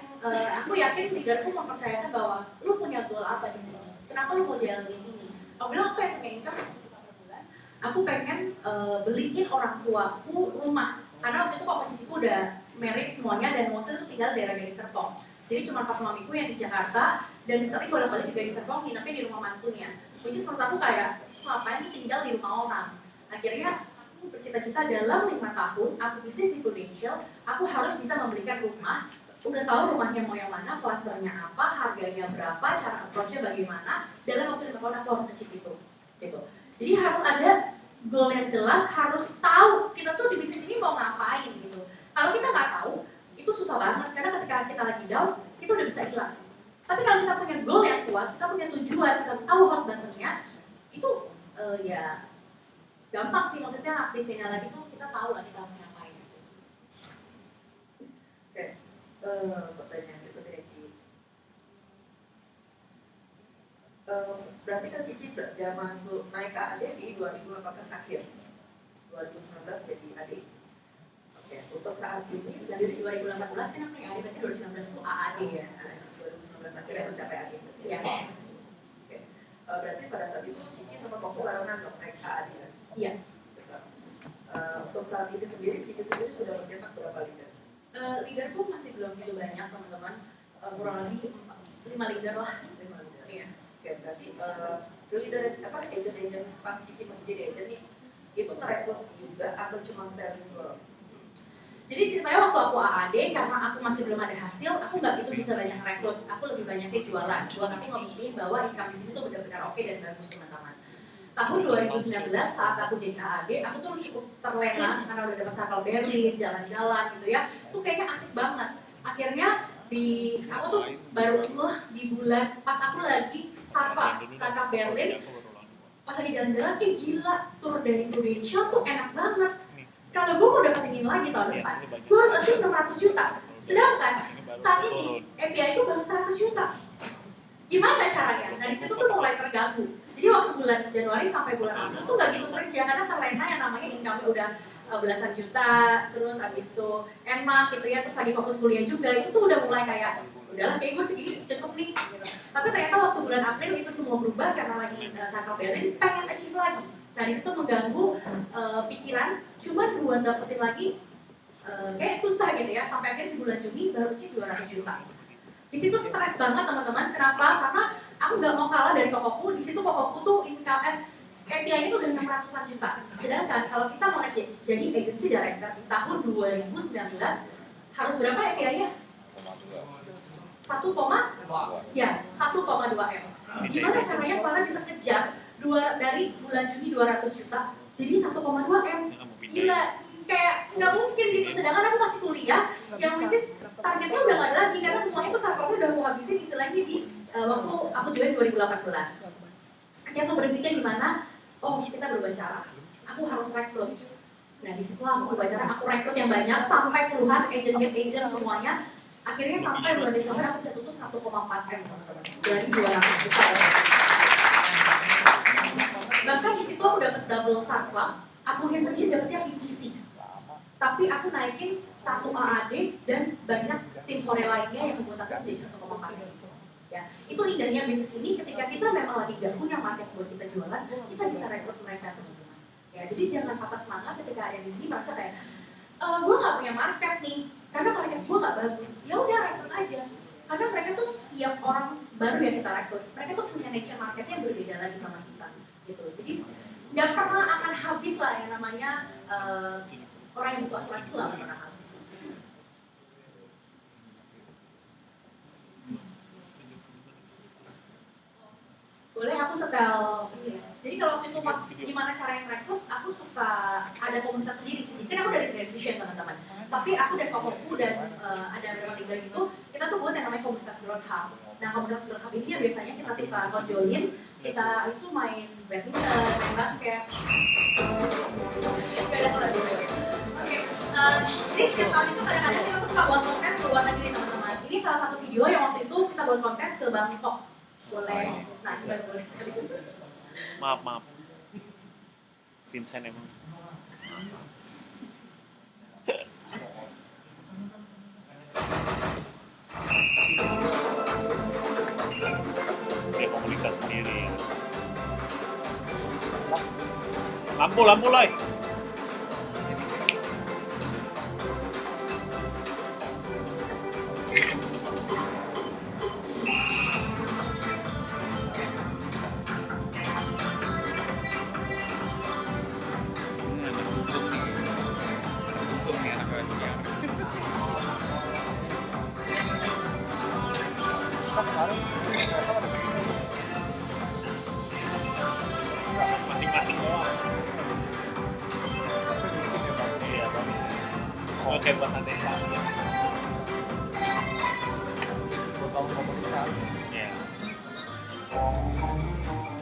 aku yakin leaderku mempercayakan bahwa lu punya goal apa di sini. Kenapa lu mau jalanin ini? Aku bilang aku yang punya income 1 juta per bulan. Aku pengen beliin orang tuaku rumah. Karena waktu itu papa ciciku udah married semuanya dan mostly tuh tinggal di daerah Gading Serpong. Jadi cuma papa mamiku yang di Jakarta dan sering bolak-balik juga di Serpong, nginepnya di rumah mantunya. Which is menurut aku kayak, ngapain nih tinggal di rumah orang? Akhirnya aku bercita-cita dalam 5 tahun, aku bisnis di Prudential, aku harus bisa memberikan rumah. Udah tahu rumahnya mau yang mana, klasternya apa, harganya berapa, cara approach-nya bagaimana. Dalam waktu 5 tahun aku harus achieve itu. Gitu. Jadi harus ada goal yang jelas, harus tahu kita tuh di bisnis ini mau ngapain gitu. Kalau kita nggak tahu, itu susah banget karena ketika kita lagi down, itu udah bisa hilang. Tapi kalau kita punya goal yang kuat, kita punya tujuan, kita tahu hot buttonnya, itu ya gampang sih, maksudnya aktifinnya lagi tuh kita tahu lah kita harus ngapain. Oke, pertanyaan berikutnya Cici. Berarti kan Cici udah masuk naik ke AD di 2018 akhir, 2019 jadi AD. Oke, untuk saat ini Dari sendiri 2018 kan aku yang AD, berarti 2019 tuh AAD ya. 2019 akhirnya mencapai AD. Iya. Oke, berarti pada saat itu Cici sama Koko barengan dong naik ke AD kan? Iya. Untuk saat ini sendiri, Cici sendiri sudah mencetak berapa leader? Leader tuh masih belum gitu banyak teman-teman, kurang lebih 5 leader lah. 5 leader. Iya. Oke, berarti leader apa agent pas Cici masih jadi agent nih, itu ngerekrut juga atau cuma selling doang? Jadi ceritanya waktu aku AAD, karena aku masih belum ada hasil, aku nggak gitu bisa banyak rekrut. Aku lebih banyaknya jualan. Buat aku ngebuktiin bahwa income di sini tuh benar-benar oke dan bagus teman-teman. Tahun 2019 saat aku jadi AAD, aku tuh cukup terlena karena udah dapat Sakal Berlin, jalan-jalan gitu ya. Tuh kayaknya asik banget. Akhirnya aku tuh baru di bulan pas aku lagi Sakal Berlin, pas lagi jalan-jalan, gila, tour dari Prudential tuh enak banget. Kalau gue mau dapetin lagi tahun depan, gue harus achieve 600 juta. Sedangkan saat ini MPI itu baru 100 juta. Gimana caranya? Nah disitu tuh mulai terganggu. Jadi waktu bulan Januari sampai bulan April tuh gak gitu kerja karena terlena yang namanya income udah belasan juta, terus abis itu enak gitu ya, terus lagi fokus kuliah juga, itu tuh udah mulai kayak udahlah kayak gue segini cukup nih gitu. Tapi ternyata waktu bulan April itu semua berubah karena lagi Sakal Berlin pengen achieve lagi. Nah disitu mengganggu pikiran, cuman buat dapetin lagi kayak susah gitu ya, sampai akhirnya di bulan Juni baru achieve 200 juta. Di situ stres banget teman-teman, kenapa? Karena aku nggak mau kalah dari kokoku. Di situ kokoku tuh income KPI itu udah 600-an juta. Sedangkan kalau kita mau jadi agency director di tahun 2019 harus berapa KPI-nya? 1,2 M. Gimana caranya para bisa kejar dari bulan Juni 200 juta jadi 1,2 M? Gila, kayak nggak mungkin gitu. Sedangkan aku masih kuliah, yang which is targetnya udah nggak ada lagi karena semuanya tuh sarkopnya udah mau habisin istilahnya di waktu aku join 2018. Akhirnya aku berpikir gimana? Oh, kita berubah cara. Aku harus rekrut. Nah, di situ aku berubah cara, aku rekrut yang banyak sampai puluhan agent semuanya. Akhirnya sampai bulan Desember aku bisa tutup 1,4 M teman-teman dari 200 juta. Bahkan di situ aku dapat double sarklam. Akunya sendiri dapetnya PPC. Tapi aku naikin 1 AAD dan banyak tim hore lainnya yang membuat aku jadi 1,4 M. Ya, itu indahnya bisnis ini ketika kita memang lagi gak punya market buat kita jualan, kita bisa rekrut mereka teman-teman. Ya, jadi jangan patah semangat ketika ada di sini merasa kayak gue nggak punya market nih, karena market gue nggak bagus. Ya udah rekrut aja, karena mereka tuh setiap orang baru yang kita rekrut, mereka tuh punya nature marketnya yang berbeda lagi sama kita, gitu. Jadi nggak pernah akan habis lah yang namanya orang yang butuh asuransi itu nggak pernah habis. Boleh aku setel ini ya. Jadi kalau waktu itu pas gimana cara yang rekrut, aku suka ada komunitas sendiri sih. Kan aku dari Grand Vision teman-teman. Tapi aku dan kokoku dan ada beberapa leader gitu, kita tuh buat yang namanya komunitas Growth Hub. Nah komunitas Growth Hub ini ya biasanya kita suka tonjolin, kita itu main badminton, main basket. Gak ada lagi. Oke, Jadi setiap tahun itu kadang-kadang kita tuh suka buat kontes ke luar negeri teman-teman. Ini salah satu video yang waktu itu kita buat kontes ke Bangkok. Boleh. Nah, gimana boleh sekali. Maaf. Vincent emang. Kayak komunitas sendiri ya. Lampu Loy. Ini ada hukum nih. Hukum nih anak Asia. Masing-masing doang. Iya, bagus. Oke, buat nanti. Iya.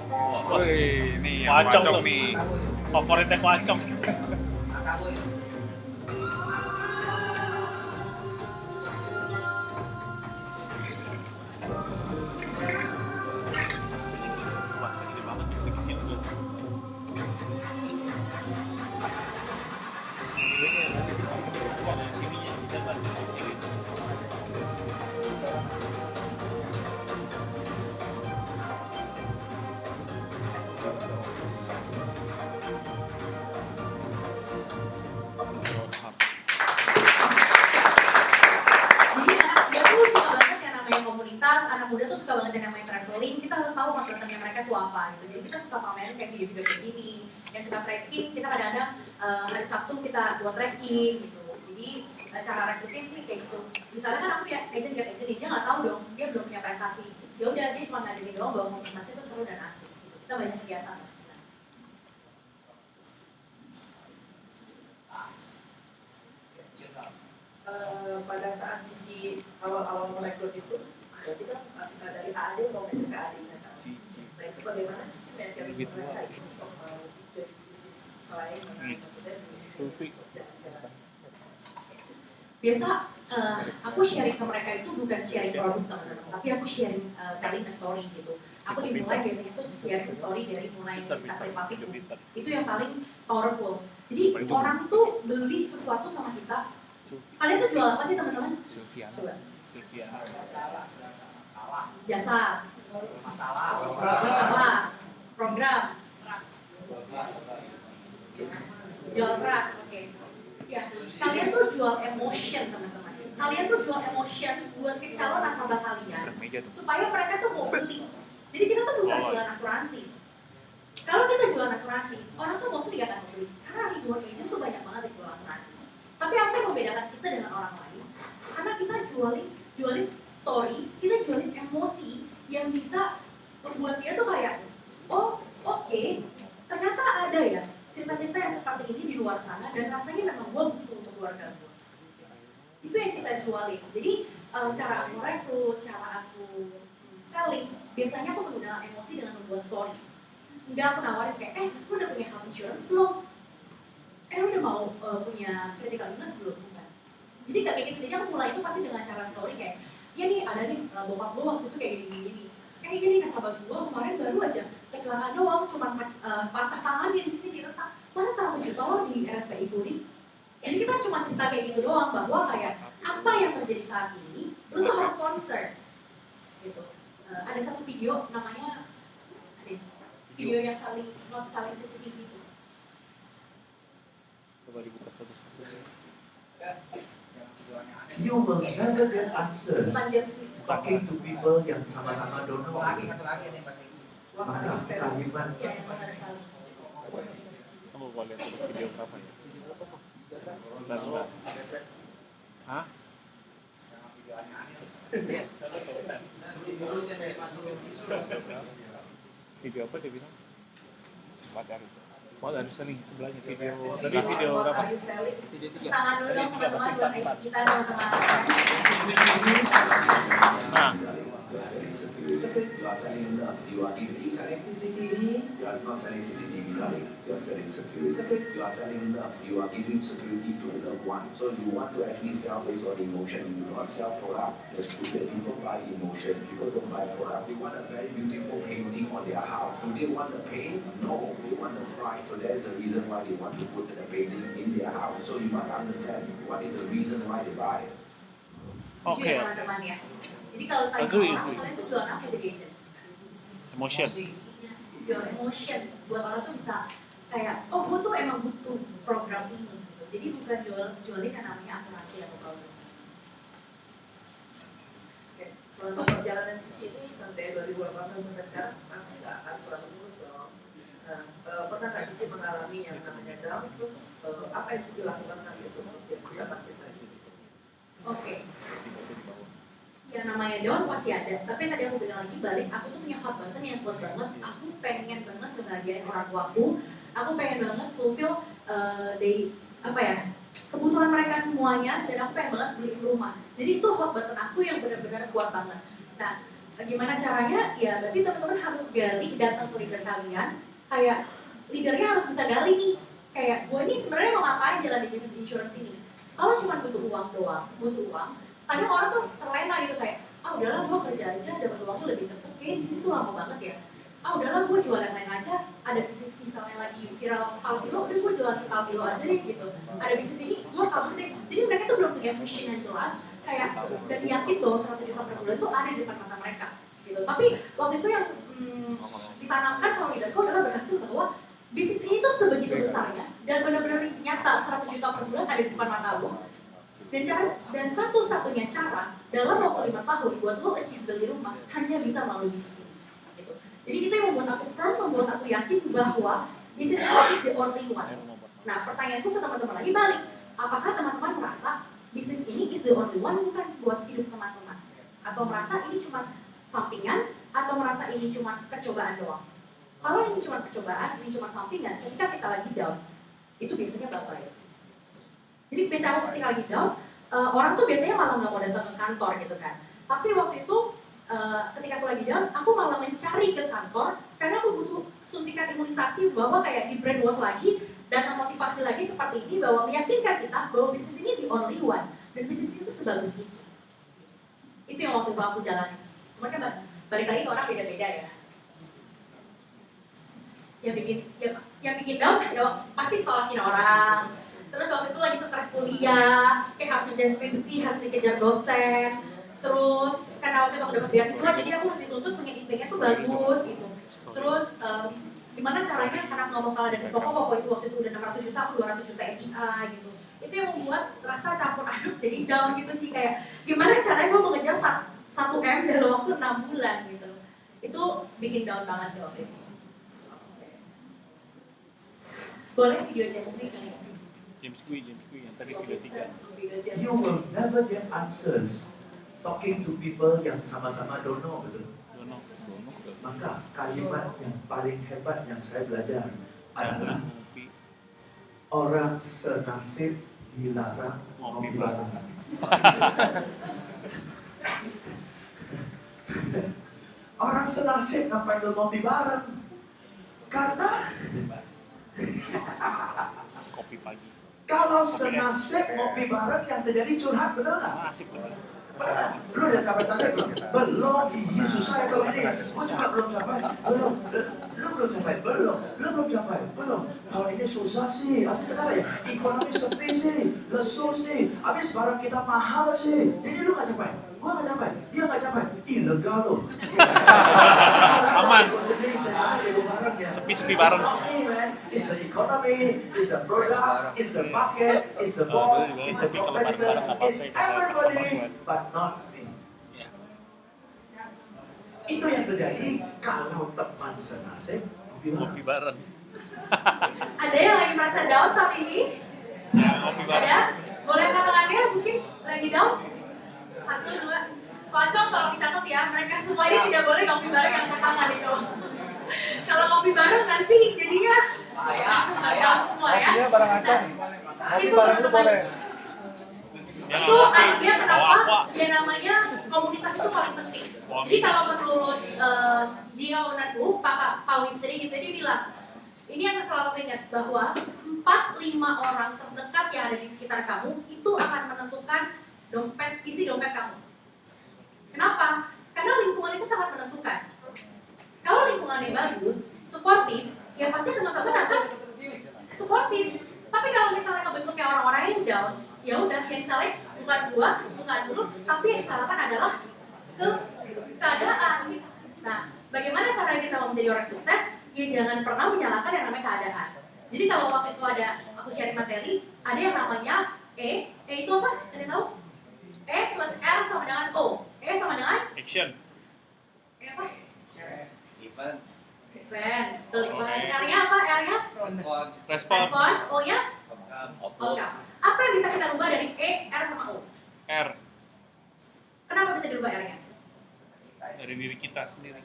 Wah, Woi, ini yang Wacong wacong tuh. nih. favoritnya Wacong. Kakak gue. Wah, segede banget ini kecil tuh. Ada sininya bisa bahas gitu. Jadi anak muda tuh suka banget yang namanya komunitas, anak muda tuh suka banget yang namanya traveling. Kita harus tahu kontennya mereka tuh apa gitu. Jadi kita suka pamerin kayak video-video kayak gini. Yang suka trekking, kita kadang-kadang hari Sabtu kita buat trekking gitu. Jadi cara rekrutnya sih kayak gitu. Misalnya kan aku ya agent get agent, dia nggak tahu dong, dia belum punya prestasi. Ya udah dia cuma ngajarin doang bahwa komunitasnya itu seru dan asik. Gitu. Kita banyak kegiatan. Pada saat Cici awal-awal merekrut itu, berarti kan pas dari AD mau ngajak ke AD kan? Nah itu bagaimana Cici mengajarkan mereka itu untuk mau jadi bisnis selain maksudnya bisnis jalan-jalan? Biasa aku sharing ke mereka itu bukan sharing produk teman-teman, tapi aku sharing telling a story gitu. Aku dimulai biasanya itu sharing story dari mulai cerita klip itu yang paling powerful. Jadi orang tuh beli sesuatu sama kita. Kalian tuh jual apa sih teman-teman? Sylvia. Coba. Sylvia. Jasa, masalah, program, jual trust, oke. Ya, kalian tuh jual emotion teman-teman. Kalian tuh jual emotion buat ke calon nasabah kalian supaya mereka tuh mau beli. Jadi kita tuh bukan jualan asuransi. Kalau kita jualan asuransi, orang tuh mostly gak akan beli karena ribuan agent tuh banyak banget yang jual asuransi. Tapi apa yang membedakan kita dengan orang lain? Karena kita jualin story, kita jualin emosi yang bisa membuat dia tuh kayak, oh oke, ternyata ada ya cerita-cerita yang seperti ini di luar sana dan rasanya memang gue butuh untuk keluarga gue. Itu yang kita jualin. Jadi cara aku rekrut, cara aku selling, biasanya aku menggunakan emosi dengan membuat story. Enggak aku nawarin kayak, lu udah punya health insurance belum? Lu udah mau punya critical illness belum? Bukan. Jadi gak kayak gitu, jadi aku mulai itu pasti dengan cara story kayak, ya nih ada nih bokap gue waktu itu kayak gini-gini. Kayak gini nasabah gue kemarin baru aja kecelakaan doang, cuma patah tangannya di sini diretak. Masa 1 juta lo di RSPI Puri? Jadi kita cuma cerita kayak gitu doang bahwa kayak apa yang terjadi saat ini, lu tuh harus concern. Gitu. Ada satu video namanya, video yang not saling CCTV itu. Coba dibuka satu-satu. You will never get answers Bukan James Smith. talking to people yang sama-sama don't know. Satu lagi nih bahasa Inggris. Mana kehidupan? Ya, yang harus saling. Kamu mau lihat dulu video berapa ya? Bentar. Hah? Video apa dia bilang? Oh, dari sini sebelahnya video. Tadi video What berapa? are you selling? Tangan dulu dong teman-teman buat kita dong teman-teman. Nah, are selling love. You are selling CCTV. You are not selling CCTV, darling. You are selling security. You are selling love. You are giving security to a loved one. So you want to actually sell based on emotion. You do not sell product. Just stupid. People buy emotion. People don't buy product. They want a very beautiful painting on their house. Do they want the paint? No. They want the pride. So that is the reason why they want to put the painting in their house. So you must understand what is the reason why they buy it. Jujur ya teman-teman ya. Jadi kalau tanya Agree. orang, kalian tuh jualan apa jadi agent? Emotion. Jual emotion. Buat orang tuh bisa kayak, oh gue tuh emang butuh program ini gitu. Jadi bukan jualin yang namanya asuransi atau produk. Oke, selama perjalanan Cici ini sampai 2018 sampai sekarang pasti nggak akan selalu lurus dong. Nah, pernah nggak Cici mengalami yang namanya down? Terus apa yang Cici lakukan saat itu untuk dia bisa bangkit lagi? Oke. Ya namanya down pasti ada, tapi tadi aku bilang lagi balik, aku tuh punya hot button yang kuat banget. Aku pengen banget ngebahagiain orang tuaku. Aku pengen banget fulfill kebutuhan mereka semuanya, dan aku pengen banget beliin rumah. Jadi itu hot button aku yang benar-benar kuat banget. Nah, gimana caranya? Ya berarti teman-teman harus gali, datang ke leader kalian. Kayak leadernya harus bisa gali nih. Kayak gue nih sebenarnya mau ngapain jalan di bisnis insurance ini? Kalau cuma butuh uang doang, kadang orang tuh terlena gitu kayak, udahlah gue kerja aja, dapat uangnya lebih cepet, kayak di sini tuh lama banget ya. Udahlah gue jual yang lain aja, ada bisnis misalnya lagi viral Palpilo, udah gue jualan Palpilo aja deh gitu. Ada bisnis ini, gue cover deh. Jadi mereka tuh belum punya vision yang jelas, kayak dan yakin bahwa 100 juta per bulan tuh ada di depan mata mereka gitu. Tapi waktu itu yang ditanamkan sama leaderku adalah berhasil bahwa bisnis ini tuh sebegitu besarnya dan benar-benar nyata 100 juta per bulan ada di depan mata lo. Dan satu-satunya cara dalam waktu 5 tahun buat lo achieve beli rumah hanya bisa melalui bisnis ini. Gitu. Jadi itu yang membuat aku firm, membuat aku yakin bahwa bisnis ini is the only one. Nah pertanyaanku ke teman-teman lagi balik, apakah teman-teman merasa bisnis ini is the only one bukan buat hidup teman-teman? Atau merasa ini cuma sampingan, atau merasa ini cuma percobaan doang? Kalau ini cuma percobaan, ini cuma sampingan, ketika kita lagi down, itu biasanya bapak. Jadi biasanya aku ketika lagi down, orang tuh biasanya malah nggak mau datang ke kantor gitu kan. Tapi waktu itu ketika aku lagi down, aku malah mencari ke kantor karena aku butuh suntikan imunisasi bahwa kayak di brainwash lagi dan motivasi lagi seperti ini bahwa meyakinkan kita bahwa bisnis ini the only one dan bisnis itu sebagus itu. Itu yang waktu itu aku jalani. Cuma kan balik lagi ke orang beda-beda ya. Yang bikin down ya pasti tolakin orang. Terus waktu itu lagi stres kuliah, kayak harus ngerjain skripsi, harus dikejar dosen. Terus karena waktu itu aku dapat beasiswa, jadi aku harus dituntut punya IP-nya tuh bagus gitu. Terus gimana caranya, karena aku gak mau kalah dari Skoko itu waktu itu udah 600 juta, aku 200 juta MPI gitu. Itu yang membuat rasa campur aduk jadi down gitu sih, kayak gimana caranya gue mengejar 1M dalam waktu 6 bulan gitu. Itu bikin down banget sih waktu itu. Boleh video James Lee kali ya? James Kui yang tadi video 3. You will never get answers talking to people yang sama-sama don't know, betul? Dono. Maka kalimat yang paling hebat yang saya belajar adalah orang senasib dilarang ngopi bareng. Orang senasib ngapain lu ngopi bareng? Karena Kopi pagi. kalau senasib ngopi bareng yang terjadi curhat, betul nggak? Asik bener. Lu udah capai target belum? Belum, iya susah ya kalau ini. Gua juga belum capai. Belum. Lu belum capai? Belum. Lu belum capai? Belum. Tahun ini susah sih. Tapi kenapa ya? Ekonomi sepi sih. Lesu sih. Habis barang kita mahal sih. Jadi lu nggak capai? Gua nggak capai. Dia nggak capai. Ilegal lu. Aman. Ya. Sepi-sepi bareng. It's not me, man. It's the economy. It's the product. It's the market. It's the boss. It's the competitor. It's everybody. But not me. Itu yang terjadi kalau teman senasib Kopi bareng. Ada yang lagi merasa down saat ini? Ya, kopi bareng. Ada? Boleh angkat tangannya mungkin lagi down? 1, 2. Kocok tolong dicatat ya, mereka semua ini tidak boleh ngopi bareng yang angkat tangan itu. Kalau ngopi bareng nanti jadinya down semua ya. Kopinya bareng aja. Itu teman-teman. Itu artinya kenapa dia namanya komunitas itu paling penting. Jadi kalau menurut Jia Unanku, Pak Wisri gitu, dia bilang, ini yang selalu ingat bahwa 4-5 orang terdekat yang ada di sekitar kamu itu akan menentukan isi dompet kamu. Kenapa? Karena lingkungan itu sangat menentukan. Kalau lingkungannya bagus, suportif, ya pasti teman-teman akan suportif. Tapi kalau misalnya kebentuknya orang-orang yang down, ya udah yang salah bukan gua, bukan dulu, tapi yang disalahkan adalah keadaan. Nah, bagaimana cara kita mau menjadi orang sukses? Ya jangan pernah menyalahkan yang namanya keadaan. Jadi kalau waktu itu aku cari materi, ada yang namanya E itu apa? Ada tahu? E plus R sama dengan O. E sama dengan Action. E apa? Event. Event. Betul, event. R-nya apa? R-nya? Respon. Response. O-nya? Outcome. Apa yang bisa kita rubah dari E, R, sama O? R. Kenapa bisa dirubah R-nya? Dari diri kita sendiri.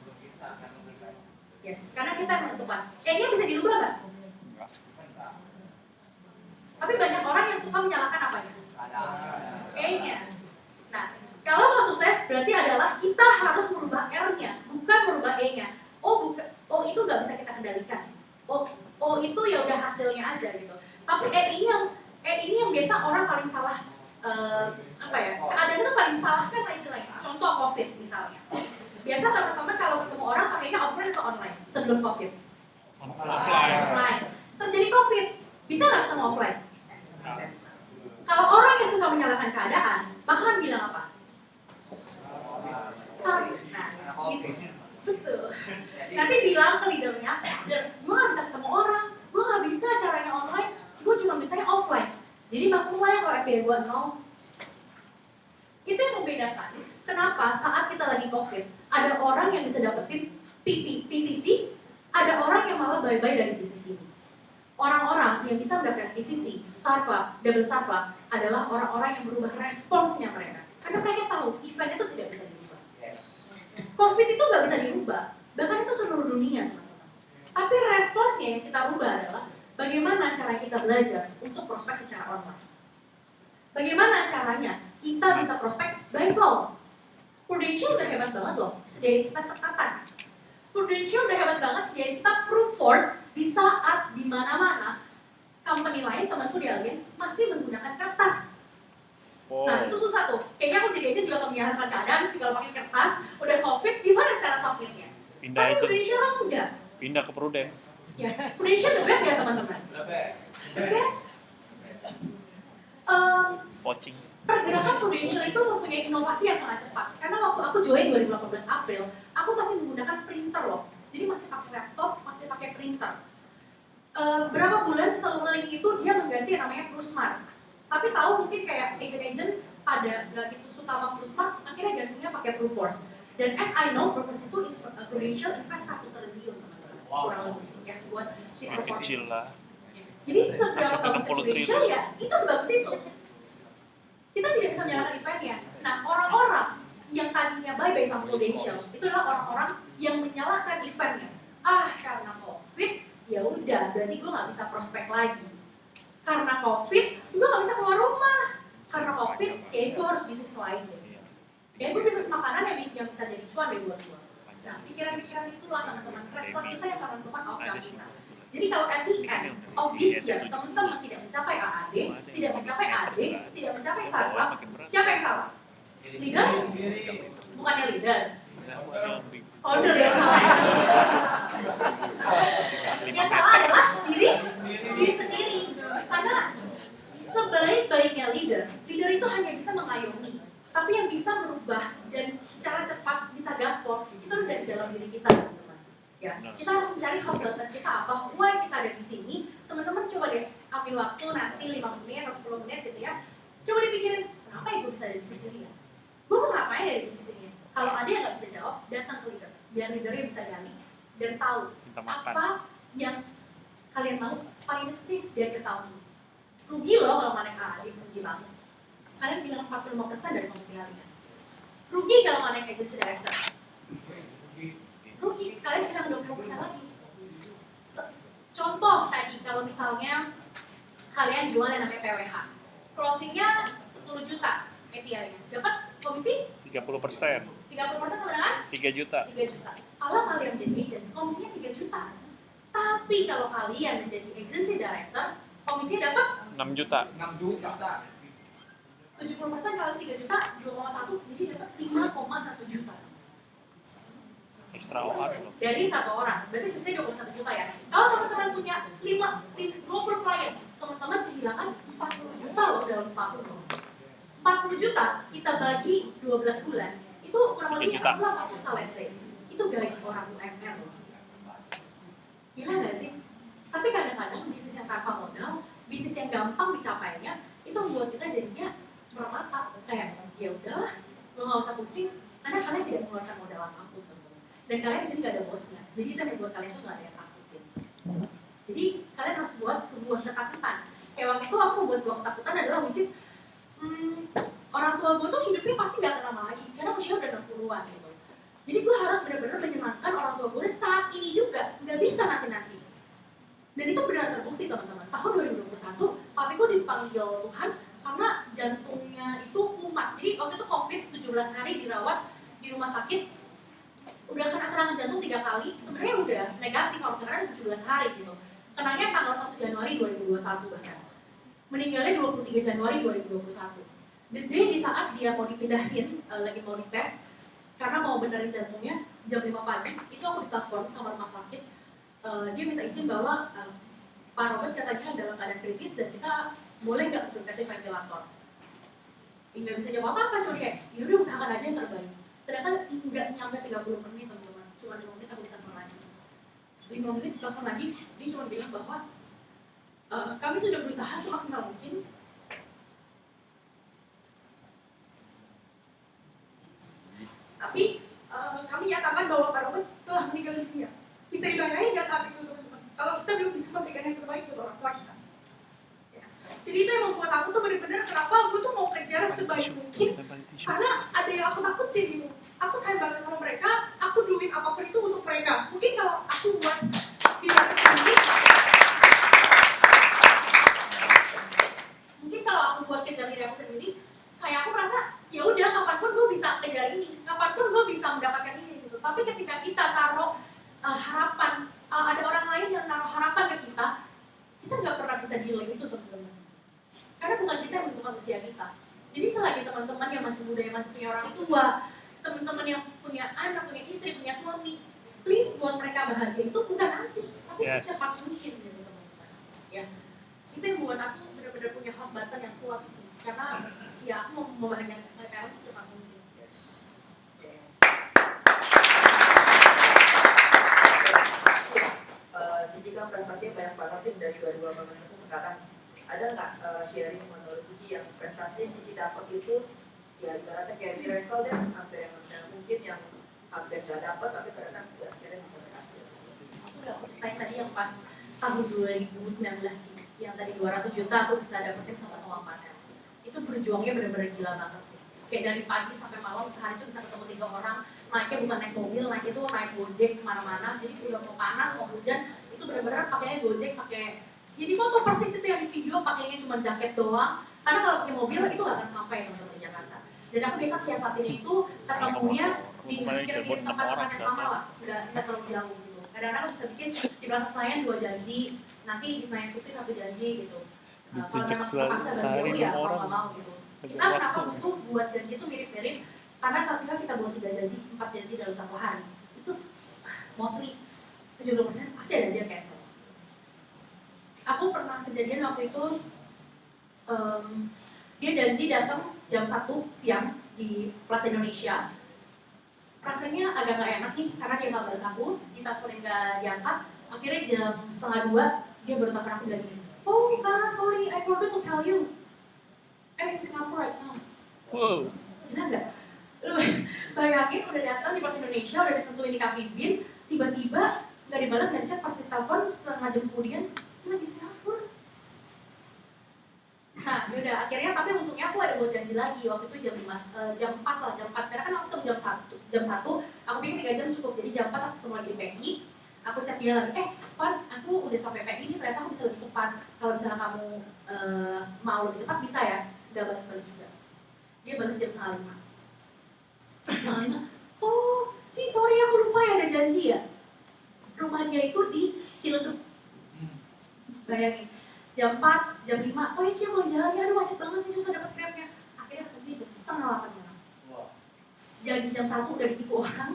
Yes, karena kita yang menentukan. E-nya bisa dirubah nggak? Enggak. Tapi banyak orang yang suka menyalahkan apanya? E-nya. Nah, kalau mau sukses berarti adalah kita harus merubah R-nya, bukan merubah E-nya. O itu nggak bisa kita kendalikan. O itu ya udah hasilnya aja gitu. Tapi E ini yang biasa orang paling salah. Keadaan itu paling salah kan istilahnya. Contoh COVID misalnya. Biasa teman-teman kalau ketemu orang pakainya offline atau online sebelum COVID? Offline. Terjadi COVID, bisa nggak ketemu offline? Nggak bisa. Kalau orang yang suka menyalahkan keadaan, bakalan bilang apa? Nah, gitu. Betul. Nanti bilang ke leadernya, gue nggak bisa ketemu orang, gue nggak bisa caranya online, gue cuma bisanya offline. Jadi maklumlah kalau FBA gue 0. Itu yang membedakan. Kenapa saat kita lagi COVID, ada orang yang bisa dapetin PCC, ada orang yang malah bye-bye dari bisnis ini. Orang-orang yang bisa mendapatkan PCC, SAR Club, Double SAR Club adalah orang-orang yang merubah responsnya mereka. Karena mereka tahu event itu tidak bisa dirubah. COVID itu nggak bisa dirubah, bahkan itu seluruh dunia, teman-teman. Tapi responsnya yang kita rubah adalah bagaimana cara kita belajar untuk prospek secara online. Bagaimana caranya kita bisa prospek by call. Prudential udah hebat banget loh, sejauh kita cekatan. Prudential udah hebat banget sejauh kita proof force di saat di mana-mana company lain, temanku di Allianz masih menggunakan kertas. Nah itu susah tuh. Kayaknya aku jadi aja juga menyarankan keadaan sih kalau pakai kertas, udah COVID, gimana cara submitnya? Pindah Tapi itu. Prudential kan enggak. Pindah ke Prudence. Ya, Prudential the best ya teman-teman. The best. Coaching. Pergerakan Prudential itu mempunyai inovasi yang sangat cepat. Karena waktu aku join 2018 April, aku masih menggunakan printer loh. Jadi masih pakai laptop, masih pakai printer. Berapa bulan setelah link itu dia mengganti yang namanya ProSmart. Tapi tahu mungkin kayak agent-agent pada nggak gitu suka sama ProSmart, akhirnya gantinya pakai Proforce. Dan as I know, Proforce itu Prudential invest 1 triliun teman-teman. Kurang lebih ya buat si Masih Proforce. kecil lah. Jadi seberapa bagus 60 Prudential ya, itu sebagus itu. Kita tidak bisa menyalahkan eventnya. Nah, orang-orang yang tadinya bye-bye sama Prudential, itu adalah orang-orang yang menyalahkan eventnya. Karena COVID, ya udah, berarti gue nggak bisa prospek lagi. Karena COVID, gue nggak bisa keluar rumah. Karena COVID, kayak gue harus bisnis lain deh. Kayak gue bisnis makanan yang bisa jadi cuan deh buat gue. Nah, pikiran-pikiran itulah teman-teman. Respon kita yang akan menentukan outcome kita. Jadi kalau at the end of this year, teman-teman tidak mencapai AAD, tidak mencapai AD, tidak mencapai SARCLUB, siapa yang salah? Leader? Bukannya leader. Founder yang salah. Yang salah adalah diri sendiri. Karena sebaik-baiknya leader itu hanya bisa mengayomi. Tapi yang bisa merubah dan secara cepat bisa gaspol, itu dari dalam diri kita, teman-teman. Ya, kita harus mencari hot button kita apa, why kita ada di sini. Teman-teman coba deh ambil waktu nanti 5 menit atau 10 menit gitu ya. Coba dipikirin, kenapa ya gue bisa ada di bisnis ini ya? Gue mau ngapain dari bisnis ini? Kalau ada yang nggak bisa jawab, datang ke leader. Biar leadernya bisa gali dan tahu apa yang kalian mau paling penting di akhir tahun ini. Rugi loh kalau mana AAD, rugi banget. Kalian bilang 45% dari komisi kalian. Rugi kalau mana agency director. Rugi, kalian bilang 20% lagi. Contoh tadi, kalau misalnya kalian jual yang namanya PWH, closingnya 10 juta KPI-nya, dapat komisi 3%. 30%. 30% sama dengan 3 juta. 3 juta. Kalau kalian menjadi agent, komisinya 3 juta. Tapi kalau kalian menjadi agency director, komisinya dapat 6 juta. 70% kali 3 juta, 2,1, jadi dapat 5,1 juta. Ekstra OR loh. Dari satu orang, berarti sisanya 21 juta ya. Kalau teman-teman punya 20 klien, teman-teman kehilangan 40 juta loh dalam setahun. 40 juta kita bagi 12 bulan, itu kurang 3 lebih juta. 4 juta let's say. Itu gaji orang UMR loh. Gila gak sih? Tapi kadang-kadang bisnis yang tanpa modal, bisnis yang gampang dicapainya, itu membuat kita jadinya meremata. Kayak, ya udahlah, lo gak usah pusing, karena kalian tidak mengeluarkan modal apapun. Dan kalian di sini gak ada bosnya, jadi itu yang membuat kalian tuh gak ada yang takutin. Jadi kalian harus buat sebuah ketakutan. Kayak waktu itu aku buat sebuah ketakutan adalah which is orang tua gue tuh hidupnya pasti gak akan lama lagi, karena usia udah 60-an gitu. Jadi gue harus benar-benar menyenangkan orang tua gue saat ini juga, gak bisa nanti-nanti. Dan itu benar terbukti teman-teman. Tahun 2021, papi gue dipanggil Tuhan karena jantungnya itu kumat. Jadi waktu itu COVID 17 hari dirawat di rumah sakit. Udah kena serangan jantung 3 kali, sebenarnya udah negatif kalau sekarang 17 hari gitu. Kenanya tanggal 1 Januari 2021 bahkan. Meninggalnya 23 Januari 2021. Dan di saat dia mau dipindahin, lagi mau dites, karena mau benerin jantungnya, jam 5 pagi, itu aku ditelepon sama rumah sakit. Dia minta izin bahwa Pak Robert katanya dalam keadaan kritis dan kita boleh nggak untuk kasih ventilator. Nggak bisa jawab apa-apa, cuma kayak, yaudah usahakan aja yang terbaik. Ternyata nggak nyampe 30 menit teman-teman, cuma 5 menit aku ditelepon lagi. 5 menit ditelepon lagi, dia cuma bilang bahwa kami sudah berusaha semaksimal mungkin. Tapi kami nyatakan bahwa Pak Robert telah meninggal dunia. Bisa dibayangin nggak saat itu teman-teman? Kalau kita belum bisa memberikan yang terbaik buat orang tua kita. Ya. Jadi itu yang membuat aku tuh benar-benar kenapa aku tuh mau kejar sebaik mungkin. Karena ada yang aku takutin gitu. Aku sayang banget sama mereka, aku duit apapun itu untuk mereka. Mungkin kalau aku buat diri aku sendiri, mungkin kalau aku buat kejar diri aku sendiri, kayak aku merasa ya udah kapanpun gue bisa kejar ini, kapanpun gue bisa mendapatkan ini gitu. Tapi ketika kita taruh harapan, ada orang lain yang taruh harapan ke kita nggak pernah bisa delay itu teman-teman. Karena bukan kita yang menentukan usia kita. Jadi selagi teman-teman yang masih muda, yang masih punya orang tua, teman-teman yang punya anak, punya istri, punya suami, please buat mereka bahagia itu bukan nanti, tapi secepat mungkin gitu teman-teman. Ya, itu yang buat aku benar-benar punya hot button yang kuat gitu. Karena ya aku mau membahagiakan mereka secepat mungkin. Yes. Cici kan prestasinya banyak banget nih dari 2018 sampai sekarang. Ada nggak sharing menurut Cici yang prestasi yang Cici dapat itu ya ibaratnya kayak miracle deh, hampir yang mungkin yang hampir nggak dapat tapi ternyata akhirnya bisa berhasil. Aku udah ceritain tadi yang pas tahun 2019 sih, yang tadi 200 juta aku bisa dapetin 1,4 M. Itu berjuangnya benar-benar gila banget sih. Kayak dari pagi sampai malam sehari itu bisa ketemu 3 orang, naiknya bukan naik mobil, naik itu naik Gojek kemana-mana. Jadi udah mau panas mau hujan itu benar-benar pakainya Gojek, pakai ya di foto persis itu yang di video pakainya cuma jaket doang. Karena kalau pakai mobil itu nggak akan sampai teman-teman di Jakarta. Dan aku biasa siasatinnya itu ketemunya di hampir tempat-tempat yang sama lah, nggak terlalu jauh gitu. Kadang-kadang aku bisa bikin di belakang Senayan 2 janji, nanti di Senayan City 1 janji gitu. Kalau memang terpaksa dan jauh ya mau nggak mau gitu. Kita kenapa butuh buat janji itu mirip-mirip? Karena kalau kita buat 3 janji, 4 janji dalam 1 hari, itu mostly 70% pasti ada aja cancel. Aku pernah kejadian waktu itu, dia janji datang jam 1 siang di Plaza Indonesia. Rasanya agak gak enak nih, karena dia gak balas aku, diteleponin gak diangkat. Akhirnya jam 1:30 dia baru telepon aku lagi. Oh Clara, sorry, I forgot to tell you. I'm in Singapore right now. Wow. Gila gak? Lu bayangin udah datang di Plaza Indonesia, udah ditentuin di Cafe Bean, tiba-tiba gak dibalas, gak chat, pas ditelepon setengah jam kemudian, dia lagi Singapura. Nah, yaudah, akhirnya tapi untungnya aku ada buat janji lagi waktu itu jam 4 lah, jam 4 karena kan aku ketemu jam 1 aku pikir 3 jam cukup, jadi jam 4 aku ketemu lagi di PI. Aku chat dia lagi, Van, aku udah sampai PI ini, ternyata aku bisa lebih cepat. Kalau misalnya kamu mau lebih cepat bisa ya, gak balas-balas juga. Dia balas jam 4:30. Misalnya, oh Ci sorry aku lupa ya ada janji ya. Rumah dia itu di Ciledug. Bayangin, jam 4, jam 5, oh ya Ci mau jalan ya, aduh macet banget nih, susah dapet grabnya. Akhirnya ketemu jam setengah 8 malam. Jadi jam 1 udah ditipu orang,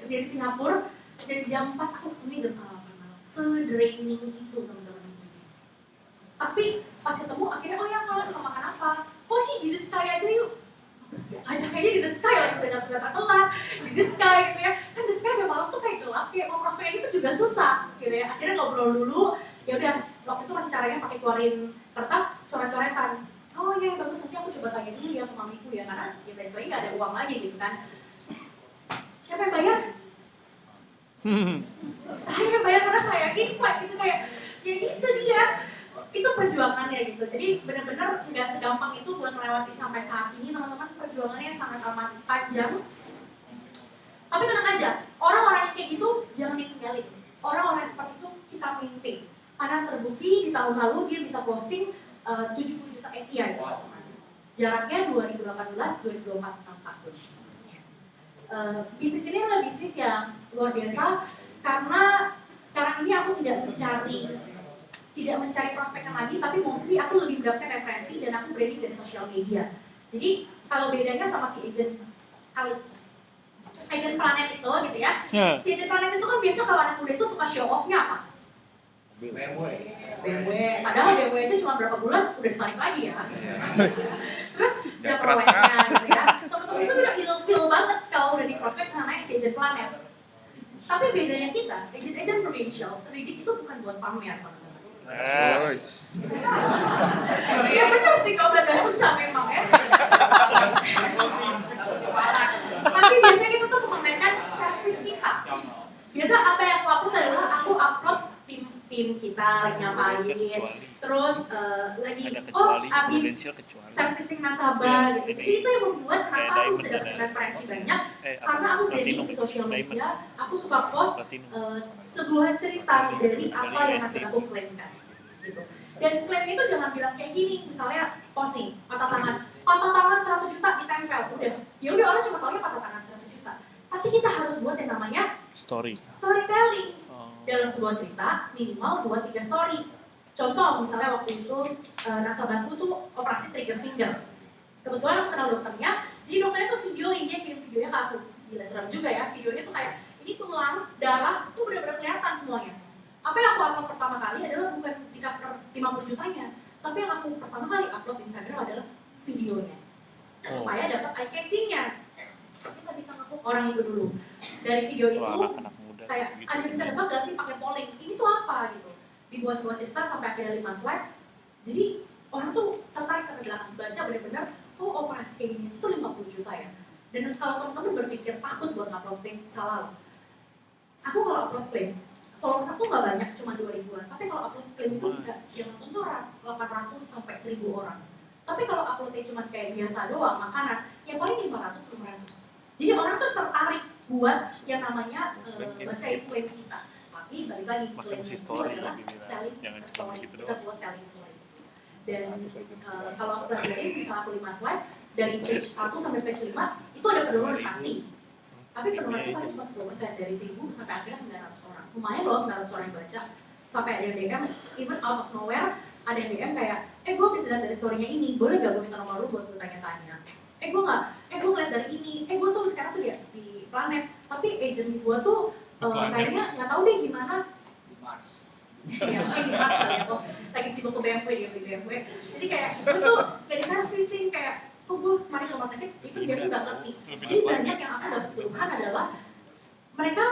dari Singapura, jadi jam 4 aku ketemu jam setengah 8 malam. Se-draining itu teman-teman. Tapi pas ketemu akhirnya, oh ya Kak, mau makan apa? Oh Ci di The Sky aja yuk. Terus ajaknya dia di The Sky lagi, udah dapet telat, di The Sky gitu ya. Kan The Sky udah malam tuh kayak gelap, kayak mau prospeknya gitu juga susah gitu ya. Akhirnya ngobrol dulu, ya udah waktu itu masih caranya pakai keluarin kertas, coret-coretan. Oh ya bagus, nanti aku coba tanya dulu ya ke mamiku ya, karena ya basically nggak ada uang lagi gitu kan. Siapa yang bayar? Saya yang bayar karena saya invite gitu kayak, ya gitu dia. Itu perjuangannya gitu. Jadi benar-benar nggak segampang itu buat melewati sampai saat ini teman-teman. Perjuangannya sangat amat panjang. Tapi tenang aja, orang-orang yang kayak gitu jangan ditinggalin. Orang-orang yang seperti itu kita maintain. Karena terbukti di tahun lalu dia bisa posting 70 juta API. Jaraknya 2018-2024 6 tahun. Bisnis ini adalah bisnis yang luar biasa karena sekarang ini aku tidak mencari prospekan lagi, tapi mostly aku lebih mendapatkan referensi dan aku branding dari sosial media. Jadi kalau bedanya sama si agent planet itu gitu ya, si agent planet itu kan biasa kalau anak muda itu suka show off-nya apa? BMW. Padahal BMW itu cuma berapa bulan udah ditarik lagi ya. Terus jam Rolex-nya gitu ya. Teman-teman itu udah ilfil banget kalau udah di prospek sama naik si agent planet. Tapi bedanya kita, agent Prudential, terdidik itu bukan buat pamer, teman-teman. Iya benar sih, kalau udah gak susah memang ya. Tapi biasanya kita tuh memamerkan service kita. Biasa apa yang aku upload adalah aku upload tim kita nyapain, terus lagi abis servicing nasabah gitu. Jadi itu yang membuat kenapa aku bisa dapat referensi banyak, karena aku branding di sosial media, aku suka post sebuah cerita dari apa yang nasabah aku klaimkan gitu. Dan klaim itu jangan bilang kayak gini, misalnya post nih, patah tangan 100 juta ditempel, udah, ya udah orang cuma taunya patah tangan 100 juta. Tapi kita harus buat yang namanya storytelling. Dalam sebuah cerita minimal 2-3 story. Contoh misalnya waktu itu nasabahku tuh operasi trigger finger. Kebetulan aku kenal dokternya, jadi dokternya tuh videoin, dia kirim videonya ke aku. Gila seram juga ya, videonya tuh kayak ini tulang, darah, tuh benar-benar kelihatan semuanya. Apa yang aku upload pertama kali adalah bukan di cover 50 jutanya, tapi yang aku pertama kali upload di Instagram adalah videonya. Supaya dapat eye catching-nya. Kita bisa ngaku orang itu dulu. Dari video itu kayak ada yang bisa dapat gak sih pakai polling, ini tuh apa gitu. Dibuat sebuah cerita sampai akhirnya 5 slide. Jadi orang tuh tertarik sampai belakang, baca benar-benar, oh operasi kayak gini itu tuh 50 juta ya. Dan kalau teman-teman berpikir takut buat upload claim, salah loh. Aku kalau upload claim, followers aku nggak banyak, cuma 2.000-an. Tapi kalau upload claim itu bisa yang nonton tuh 800 sampai 1.000 orang. Tapi kalau uploadnya cuma kayak biasa doang, makanan, ya paling 500-600. Jadi orang tuh tertarik buat yang namanya bacain claim kita. Tapi balik lagi, claim itu adalah selling story. Kita buat telling story. Dan kalau aku berdiri, misalnya aku 5 slide, dari page 1 sampai page 5, itu ada penurunan pasti. Tapi penurunan itu cuma 10%, dari 1.000 sampai akhirnya 900 orang. Lumayan loh 900 orang yang baca. Sampai ada yang DM, even out of nowhere, ada yang DM kayak, gue bisa lihat dari story-nya ini, boleh gak gue minta nomor lu buat gue tanya-tanya? Gue ngeliat dari ini, gue tuh sekarang tuh di planet, tapi agent gue tuh kayaknya nggak tahu deh gimana. Ya mungkin di Mars kali ya, kok lagi sibuk ke BMW, dia beli BMW. Jadi kayak, gue tuh gak di servicing, kayak, gue kemarin ke rumah sakit, itu dia tuh gak ngerti. Jadi banyak yang akan dapat keluhan adalah, mereka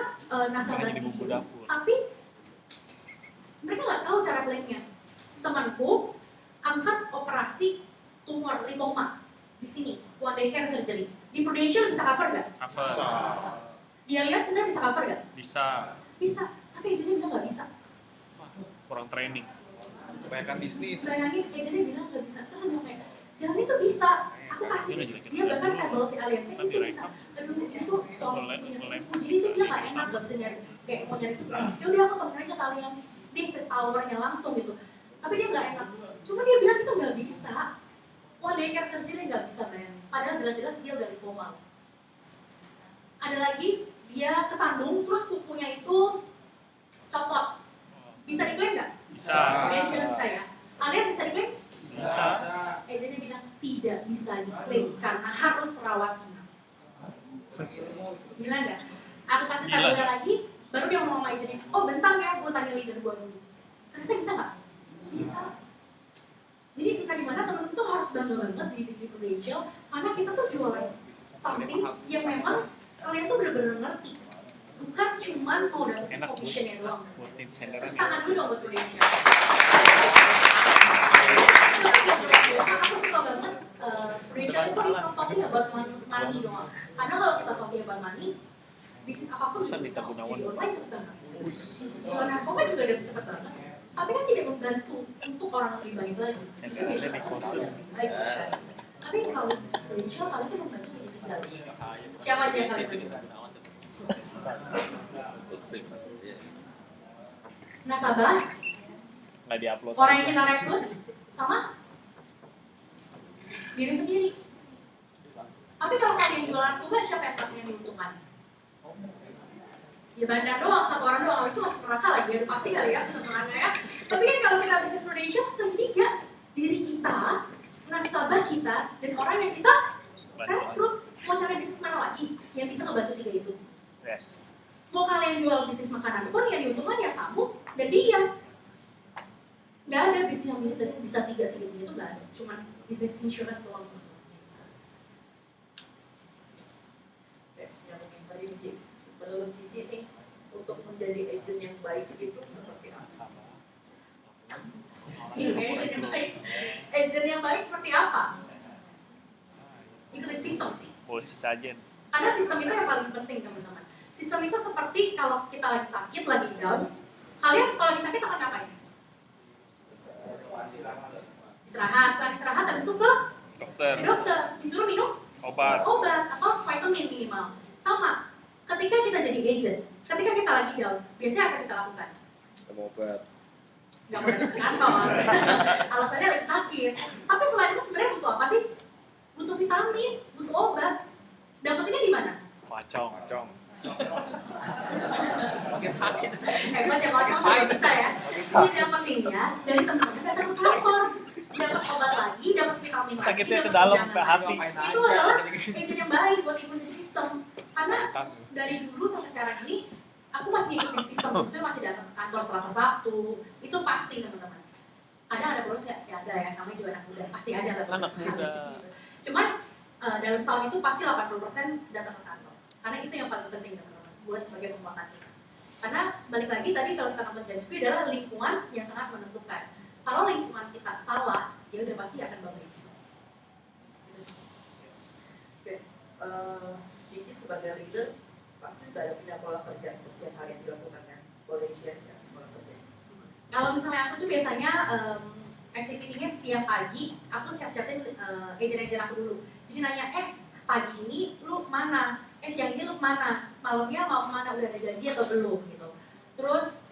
nasabah CQ, tapi mereka nggak tahu cara klaimnya. Temanku angkat operasi tumor lipoma di sini, one day care surgery. Di Prudential bisa cover nggak? Bisa. Dia lihat sebenarnya bisa cover nggak? Bisa, tapi agentnya bilang nggak bisa. Kurang training. Kebanyakan bisnis. Bayangin, agentnya bilang nggak bisa. Terus dia bilang kayak, yang itu bisa. Aku kasih. Dia bahkan tabel si aliansi itu bisa. Aduh, itu suami punya sepupu. Jadi itu dia nggak enak, nggak bisa nyari. Kayak mau nyari itu. Ya udah aku panggil aja kalian di towernya langsung gitu. Tapi dia nggak enak. Cuma dia bilang itu nggak bisa. One day care surgery nggak bisa bayangin. Padahal jelas-jelas dia udah lipoma. Ada lagi dia kesandung terus kukunya itu copot. Bisa diklaim nggak? Bisa. Credential bisa ya. Alias bisa diklaim? Bisa. Agentnya bilang tidak bisa diklaim karena harus rawat inap. Gila nggak? Aku kasih tahu Gila. dia lagi, baru dia ngomong sama agentnya, oh bentar ya, gue tanya leader gue dulu. Ternyata bisa nggak? Bisa. Jadi kita dimana teman-teman tuh harus bangga banget di Prudential karena kita tuh jualan something yang memang kalian tuh bener-bener ngerti. Bukan cuman mau dapetin Enak, Bu. commissionnya doang. Buatin senderan Tepuk tangan ya. dulu dong buat Prudential. Aku suka banget Prudential itu is not talking about money doang. Karena kalau kita talking about money, bisnis apapun Pesan bisa di Gunawan. jadi online cepet banget. Jualan narkoba juga udah cepet banget. Tapi kan tidak membantu untuk orang lebih baik lagi. Itu Senderan jadi di kosan. lebih baik. Tapi kalau bisnis Prudential kalian tuh membantu segitiga. Siapa aja yang kalian suka? Nasabah, Nggak diupload. orang yang kita rekrut, sama diri sendiri. Tapi kalau kalian jualan narkoba, siapa yang paling diuntungkan? Ya bandar doang, satu orang doang, habis itu masuk neraka lagi, ya pasti kali ya, masuk neraka ya. Tapi kan kalau kita bisnis Indonesia, segitiga, diri kita, nasabah kita, dan orang yang kita rekrut. Mau cari bisnis mana lagi yang bisa ngebantu tiga itu? Yes. Mau kalian jual bisnis makanan pun yang diuntungkan ya kamu dan dia. Nggak ada bisnis yang bisa tiga segitiga itu nggak ada, cuman bisnis insurance doang. Yang mungkin tadi Cici, menurut Cici nih untuk menjadi agent yang baik itu seperti apa? Iya, agent yang baik. Agent yang baik seperti apa? Ikutin sistem sih. Polisi saja. Karena sistem itu yang paling penting teman-teman. Sistem itu seperti kalau kita lagi sakit, lagi down, kalian kalau lagi sakit akan ngapain? Istirahat, setelah istirahat habis itu ke Dokter. dokter, disuruh minum Obat. obat atau vitamin minimal. Sama, ketika kita jadi agent, ketika kita lagi down, biasanya apa yang kita lakukan? Obat. Gak mau datang ke kantor, alasannya lagi sakit. Tapi selain itu sebenarnya butuh apa sih? Butuh vitamin, butuh obat. Dapetinnya di mana? Pacong. Makin sakit. Hebat ya, kocok sampai bisa ya. Ini dapetinnya dari teman-teman datang ke kantor. Dapat obat lagi, dapat vitamin lagi. Sakitnya ke dapat dalam, jangan ke lagi. hati. Itu adalah agent yang baik buat ikutin sistem. Karena dari dulu sampai sekarang ini, aku masih ikutin sistem. Maksudnya masih datang ke kantor Selasa Sabtu. Itu pasti teman-teman. Kadang ada bolos ya ada ya, namanya juga anak muda. Pasti ada lah. Anak muda. Cuman dalam setahun itu pasti 80% datang ke kantor. Karena itu yang paling penting teman-teman buat sebagai penguatan kita. Karena balik lagi tadi kalau kita nonton James Free adalah lingkungan yang sangat menentukan. Kalau lingkungan kita salah, ya udah pasti akan bagus. Itu sih. Oke, Cici sebagai leader pasti sudah ada punya pola kerja untuk setiap hari yang dilakukan kan? Boleh share nggak pola kerja? Kalau misalnya aku tuh biasanya activity-nya setiap pagi aku chat-chatin agent-agent aku dulu. Jadi nanya, pagi ini lu mana? Siang ini lu mana? Malamnya mau kemana? Udah ada janji atau belum gitu. Terus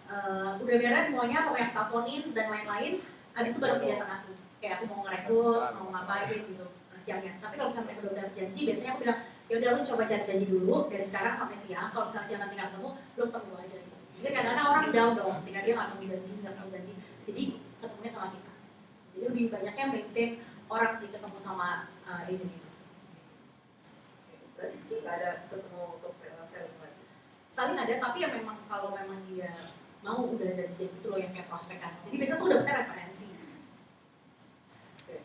udah beres semuanya, pokoknya aku teleponin dan lain-lain. Habis itu baru kelihatan aku. Kayak aku mau ngerekrut, mau ngapain gitu siangnya. Tapi kalau misalnya mereka udah janji, biasanya aku bilang, ya udah lu coba cari janji dulu dari sekarang sampai siang. Kalau misalnya siang nanti nggak ketemu, lu ketemu aja gitu. Jadi kadang-kadang orang down dong ketika dia nggak ketemu janji. Jadi ketemunya sama kita. Jadi lebih banyaknya maintain orang sih ketemu sama agent itu. Berarti Cici nggak ada ketemu untuk selling lagi? Saling ada, tapi ya memang kalau memang dia mau udah janjian gitu loh yang kayak prospekan. Jadi biasanya tuh udah dapetnya referensi. Oke,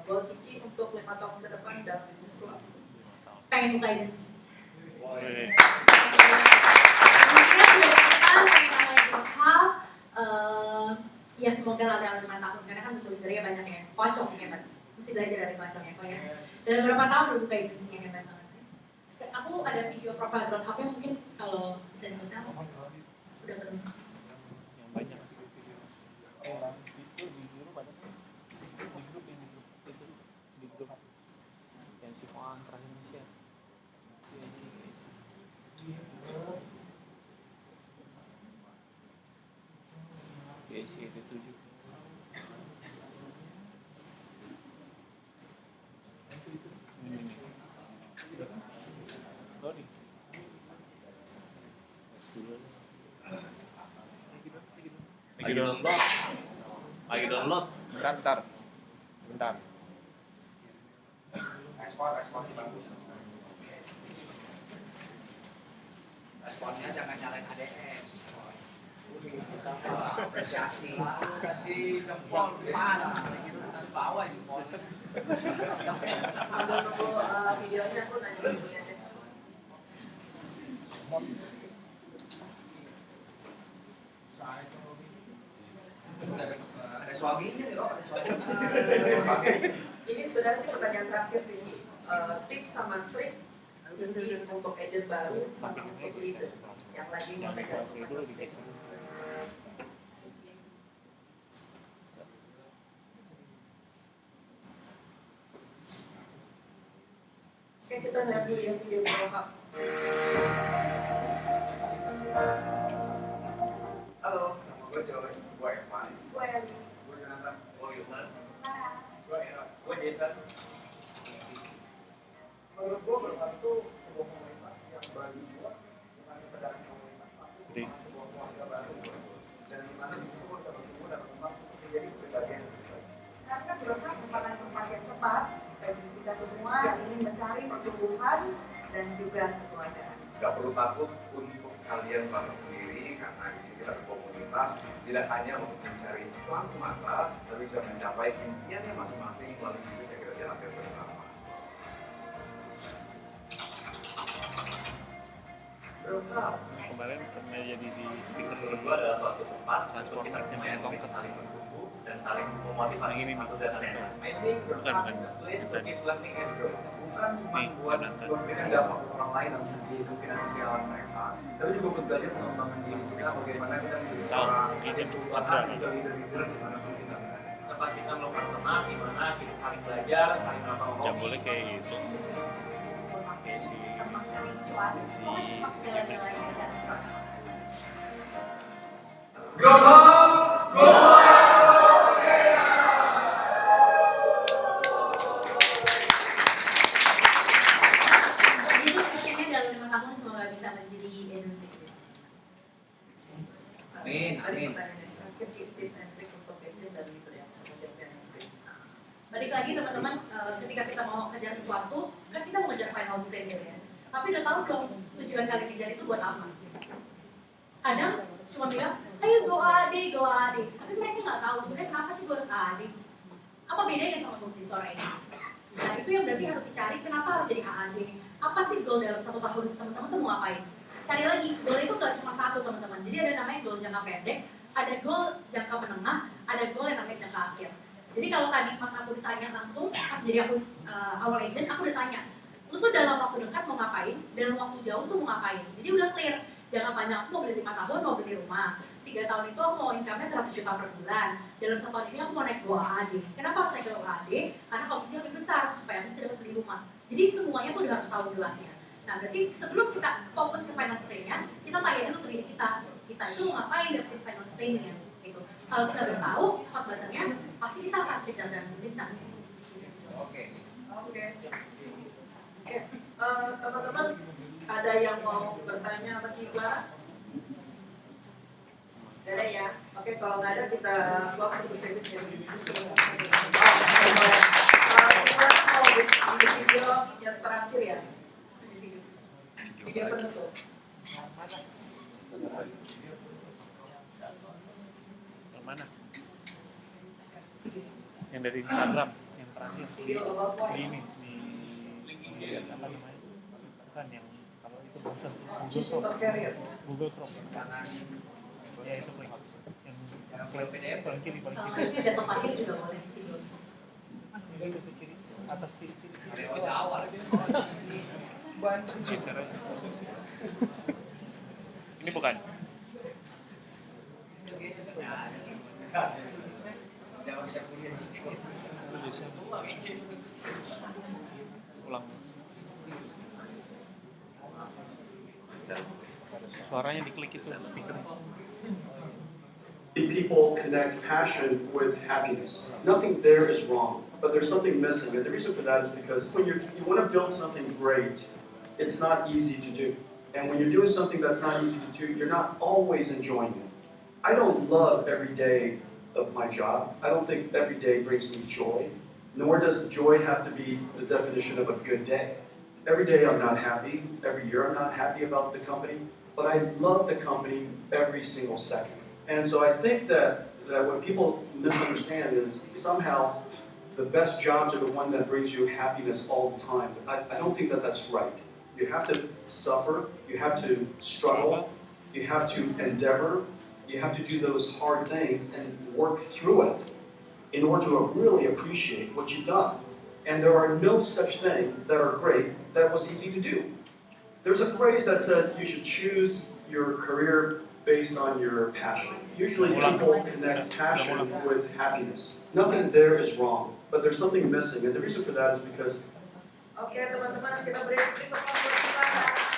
goal Cici untuk 5 tahun ke depan dalam bisnis itu apa? Pengen buka agensi. Wih. Mungkin udah depan pengen namanya curhat. Ya semoga lah dalam 5 tahun, karena kan betul leadernya banyak ya. Kocok nih hebat. Mesti belajar dari kocok ya kok ya. Dalam berapa tahun udah buka agensinya hebat banget. Aku ada video profile growth hub yang mungkin kalau bisa disetel udah penuh. Yang banyak. Itu di grup ada kan? Di grup yang si Koan terakhir Indonesia. Si itu 7. Ini. Sorry. Lagi download. Lagi download. Bentar. Sebentar. Responnya bagus. Responnya jangan nyalain ADS. Apresiasi. Kasih jempol depan, atas bawah jempol. Sambil nunggu videonya aku nanya dulu ya. Ada suaminya nih loh, ada suaminya. Ini sebenarnya sih pertanyaan terakhir sih, Ki. Tips sama trik cincin untuk agent baru sama untuk leader yang lagi mau pegang finance planning. Oke, kita lihat dulu ya video Hap. Halo, nama gue Joey. Gue Evan. Gue Eli. Gue Jonathan. Gue Yusman. Gue Era. Gue Jason. Menurut gue berharap itu sebuah komunitas yang bagi gue bukan sekedar komunitas, tapi sebuah keluarga baru. Dan di mana di situ gue bisa bertumbuh dan berkembang menjadi pribadi yang lebih baik. Karena Growth merupakan tempat yang tepat bagi kita semua yang ingin mencari pertumbuhan dan juga kekeluargaan. Gak perlu takut untuk kalian bangun sendiri karena di sini kita berkomunitas tidak hanya untuk mencari cuan semata, tapi bisa mencapai impiannya masing-masing melalui bisnis yang kita jalankan bersama. Kemarin pernah jadi di speaker Kedua adalah suatu tempat untuk kita menyentuh saling bertumbuh dan saling memotivasi ini nih. satu dan lain lain. I think Bukan. keep learning and grow. Bukan cuma buat memberikan dampak ke orang lain dalam segi finansial mereka, tapi juga untuk belajar mengembangkan diri kita, bagaimana kita menjadi seorang ini tuh leader di mana pun kita berada. Tempat kita melakukan teman di mana kita saling belajar, saling Jangan mengomong. boleh kayak gitu. Kayak si Jeffrey. Itu visionnya dalam 5 tahun semoga bisa menjadi agency. Amin, Tadi amin. pertanyaan terakhir, tips and trick untuk agent dan leader yang mengejar finance planning. Balik lagi teman-teman, ketika kita mau kejar sesuatu, kan kita mau ngejar final sprint gitu ya. Tapi udah tahu belum tujuan kalian kejar itu buat apa? Kadang cuma bilang, ayo go AD. Tapi mereka nggak tahu sebenarnya kenapa sih gue harus AD. Apa bedanya sama gue seorang ini? Nah itu yang berarti harus dicari, kenapa harus jadi AD? Apa sih goal dalam 1 tahun teman-teman tuh mau ngapain? Cari lagi, goal itu nggak cuma satu teman-teman. Jadi ada namanya goal jangka pendek, ada goal jangka menengah, ada goal yang namanya jangka akhir. Jadi kalau tadi pas aku ditanya langsung, pas jadi aku awal agent, aku ditanya, lu tuh dalam waktu dekat mau ngapain, dalam waktu jauh tuh mau ngapain. Jadi udah clear, jangka panjang aku mau beli 5 tahun, mau beli rumah. 3 tahun itu aku mau income-nya 100 juta per bulan. Dalam 1 tahun ini aku mau naik 2 AD. Kenapa harus naik 2 AD? Karena komisinya lebih besar, supaya aku bisa dapat beli rumah. Jadi semuanya tuh udah harus tahu jelasnya. Nah berarti sebelum kita fokus ke finance plan-nya, kita tanya dulu ke diri kita itu mau ngapain dapetin finance plan-nya gitu. Kalau kita udah tahu hot button-nya, pasti kita akan kejar dan lincah sih. Oke. Teman-teman, ada yang mau bertanya apa Ci Clara? Gak ada ya? Oke, kalau nggak ada kita close untuk sesi ini. Clara mau di video yang terakhir ya? Video penutup. Yang mana? Yang dari Instagram, yang terakhir. Video about what? Ini di apa namanya? Bukan yang kalau itu browser Choose your career. Google Chrome. Ya itu klik. Yang slide PDF. paling kiri. Kalau ini ada top akhir juga boleh video. Itu kiri, atas kiri. Dari awal. Geser aja. Ini bukan. Ulang. Suaranya diklik itu speaker. People connect passion with happiness. Nothing there is wrong, but there's something missing. And the reason for that is because when you want to build something great, it's not easy to do. And when you're doing something that's not easy to do, you're not always enjoying it. I don't love every day of my job. I don't think every day brings me joy, nor does joy have to be the definition of a good day. Every day I'm not happy, every year I'm not happy about the company, but I love the company every single second. And so I think that what people misunderstand is somehow the best jobs are the one that brings you happiness all the time. I don't think that that's right. You have to suffer, you have to struggle, you have to endeavor, you have to do those hard things and work through it in order to really appreciate what you've done. And there are no such things that are great that was easy to do. There's a phrase that said you should choose your career based on your passion. Usually people connect passion with happiness. Nothing there is wrong, but there's something missing. And the reason for that is because Oke teman-teman, kita beri tepuk tangan buat kita.